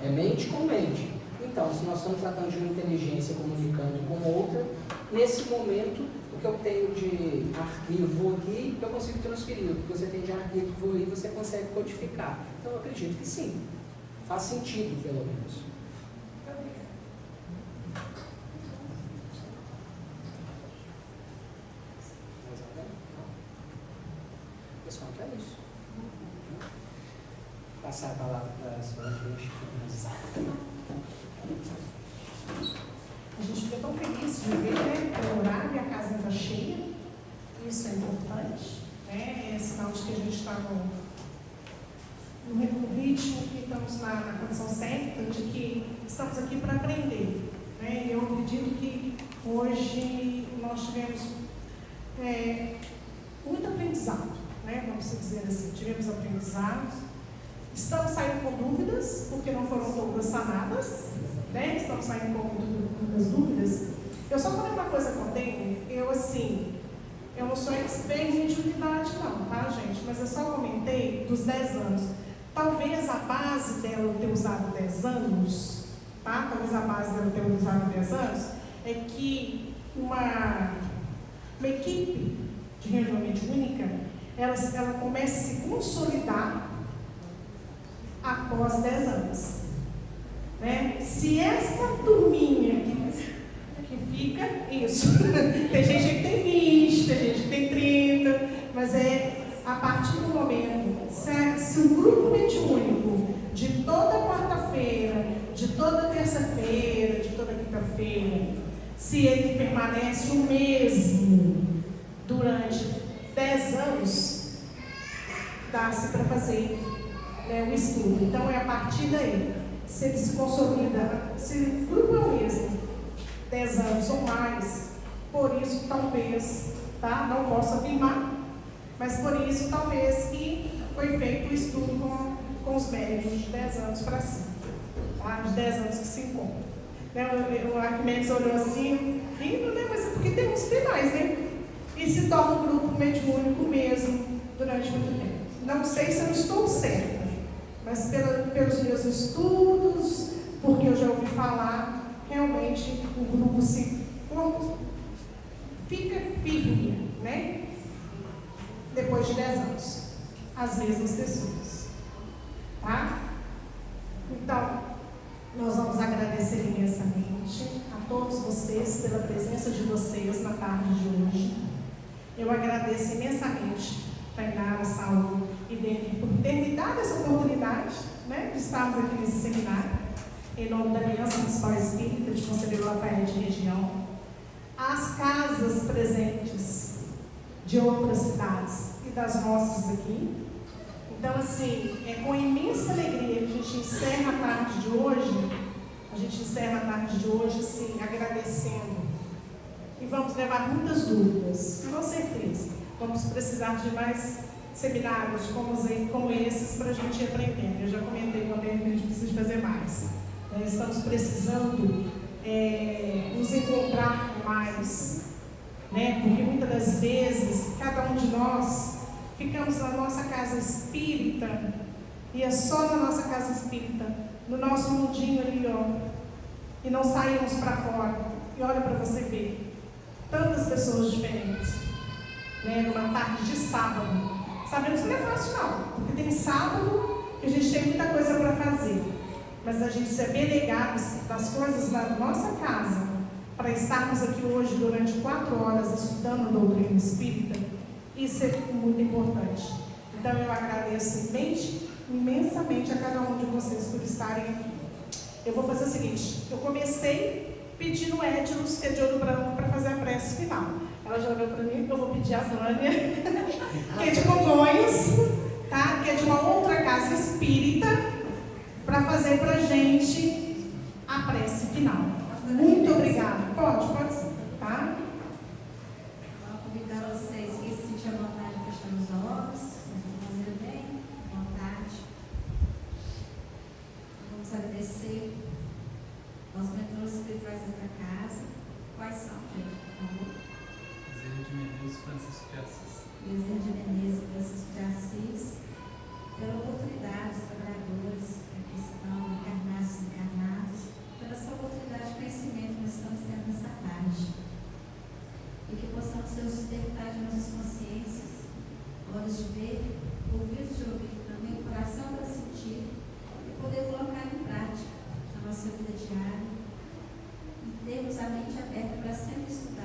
É mente com mente. Então, se nós estamos tratando de uma inteligência comunicando com outra, nesse momento, o que eu tenho de arquivo aqui, eu consigo transferir. O que você tem de arquivo aí, você consegue codificar. Então, eu acredito que sim. Faz sentido, pelo menos. Pessoal, que é isso. Passar a palavra para a senhora finalizar. A gente fica tão feliz de ver, né, o horário e a casa está cheia. Isso é importante, né? É sinal de que a gente está no ritmo e estamos na condição certa de que estamos aqui para aprender, né? Eu acredito que hoje nós tivemos muito aprendizado, né? Vamos dizer assim, tivemos aprendizados. Estamos saindo com dúvidas, porque não foram todas sanadas, né? Estamos saindo com muitas dúvidas. Eu só falei uma coisa com a Dani, eu não sou expert em mediunidade não, tá, gente? Mas eu só comentei dos 10 anos. Talvez a base dela ter usado 10 anos, tá? Talvez a base dela ter usado 10 anos, é que uma equipe de reunião mediúnica, ela começa a se consolidar após 10 anos, né? Se essa turminha que fica, isso, tem gente que tem 20, tem gente que tem 30, mas a partir do momento, se o grupo mediúnico de toda quarta-feira, de toda terça-feira, de toda quinta-feira, se ele permanece o mesmo durante 10 anos, dá-se para fazer o estudo. Então é a partir daí, se ele se consolida, se o grupo é o mesmo, 10 anos ou mais, por isso talvez, tá? Não posso afirmar, mas por isso talvez que foi feito o estudo com os médios de 10 anos para cima, tá? De 10 anos que se encontram. O Arquimedes olhou assim, rindo, né? Mas é porque temos que ter mais, né? E se torna um grupo mediúnico mesmo durante muito tempo. Não sei se eu estou certa, mas pelos meus estudos, porque eu já ouvi falar, realmente o grupo fica firme, né? Depois de 10 anos, as mesmas pessoas, tá? Então, nós vamos agradecer imensamente a todos vocês pela presença de vocês na tarde de hoje. Eu agradeço imensamente Tainara, Saulo e Deni por ter me dado essa oportunidade, né, de estarmos aqui nesse seminário, em nome da Aliança Municipal Espírita de Conselheiro Lafayette Região, as casas presentes de outras cidades e das nossas aqui. Então, assim, é com imensa alegria que a gente encerra a tarde de hoje, assim, agradecendo. E vamos levar muitas dúvidas, com certeza. Vamos precisar de mais seminários como esses para a gente ir aprendendo. Eu já comentei com ele que a gente precisa fazer mais. Estamos precisando nos encontrar mais, né? Porque muitas das vezes, cada um de nós ficamos na nossa casa espírita, e é só na nossa casa espírita, no nosso mundinho ali, ó, e não saímos para fora. E olha para você ver, tantas pessoas diferentes, né? Numa tarde de sábado. Sabemos que não é fácil não, porque tem sábado que a gente tem muita coisa para fazer, mas a gente ser abnegado das coisas da nossa casa, para estarmos aqui hoje durante 4 horas estudando a doutrina espírita, isso é muito importante. Então eu agradeço imensamente a cada um de vocês por estarem aqui. Eu vou fazer o seguinte, eu comecei pedindo o Edilus, que é de Ouro Branco, para fazer a prece final. Ela já olhou para mim, eu vou pedir a Vânia, que é de Congonhas, tá? Que é de uma outra casa espírita, para fazer para a gente a prece final. Muito obrigada. Pode ser, tá? Vou convidar vocês que se sentir à vontade de fechar os olhos, vocês vão fazer bem, à vontade. Vamos agradecer aos mentores espirituais desta casa. Quais são, gente, por favor? Bezerra de Menezes, Francisco de Assis. Bezerra de Menezes e Francisco de Assis, pela oportunidade dos trabalhadores que aqui estão, encarnados e desencarnados, pela essa oportunidade de conhecimento que nós estamos tendo nessa tarde. E que possamos ser os despertar de nossas consciências, olhos de ver, ouvidos de ouvir, também o coração para sentir, e poder colocar em prática na nossa vida diária, e termos a mente aberta para sempre estudar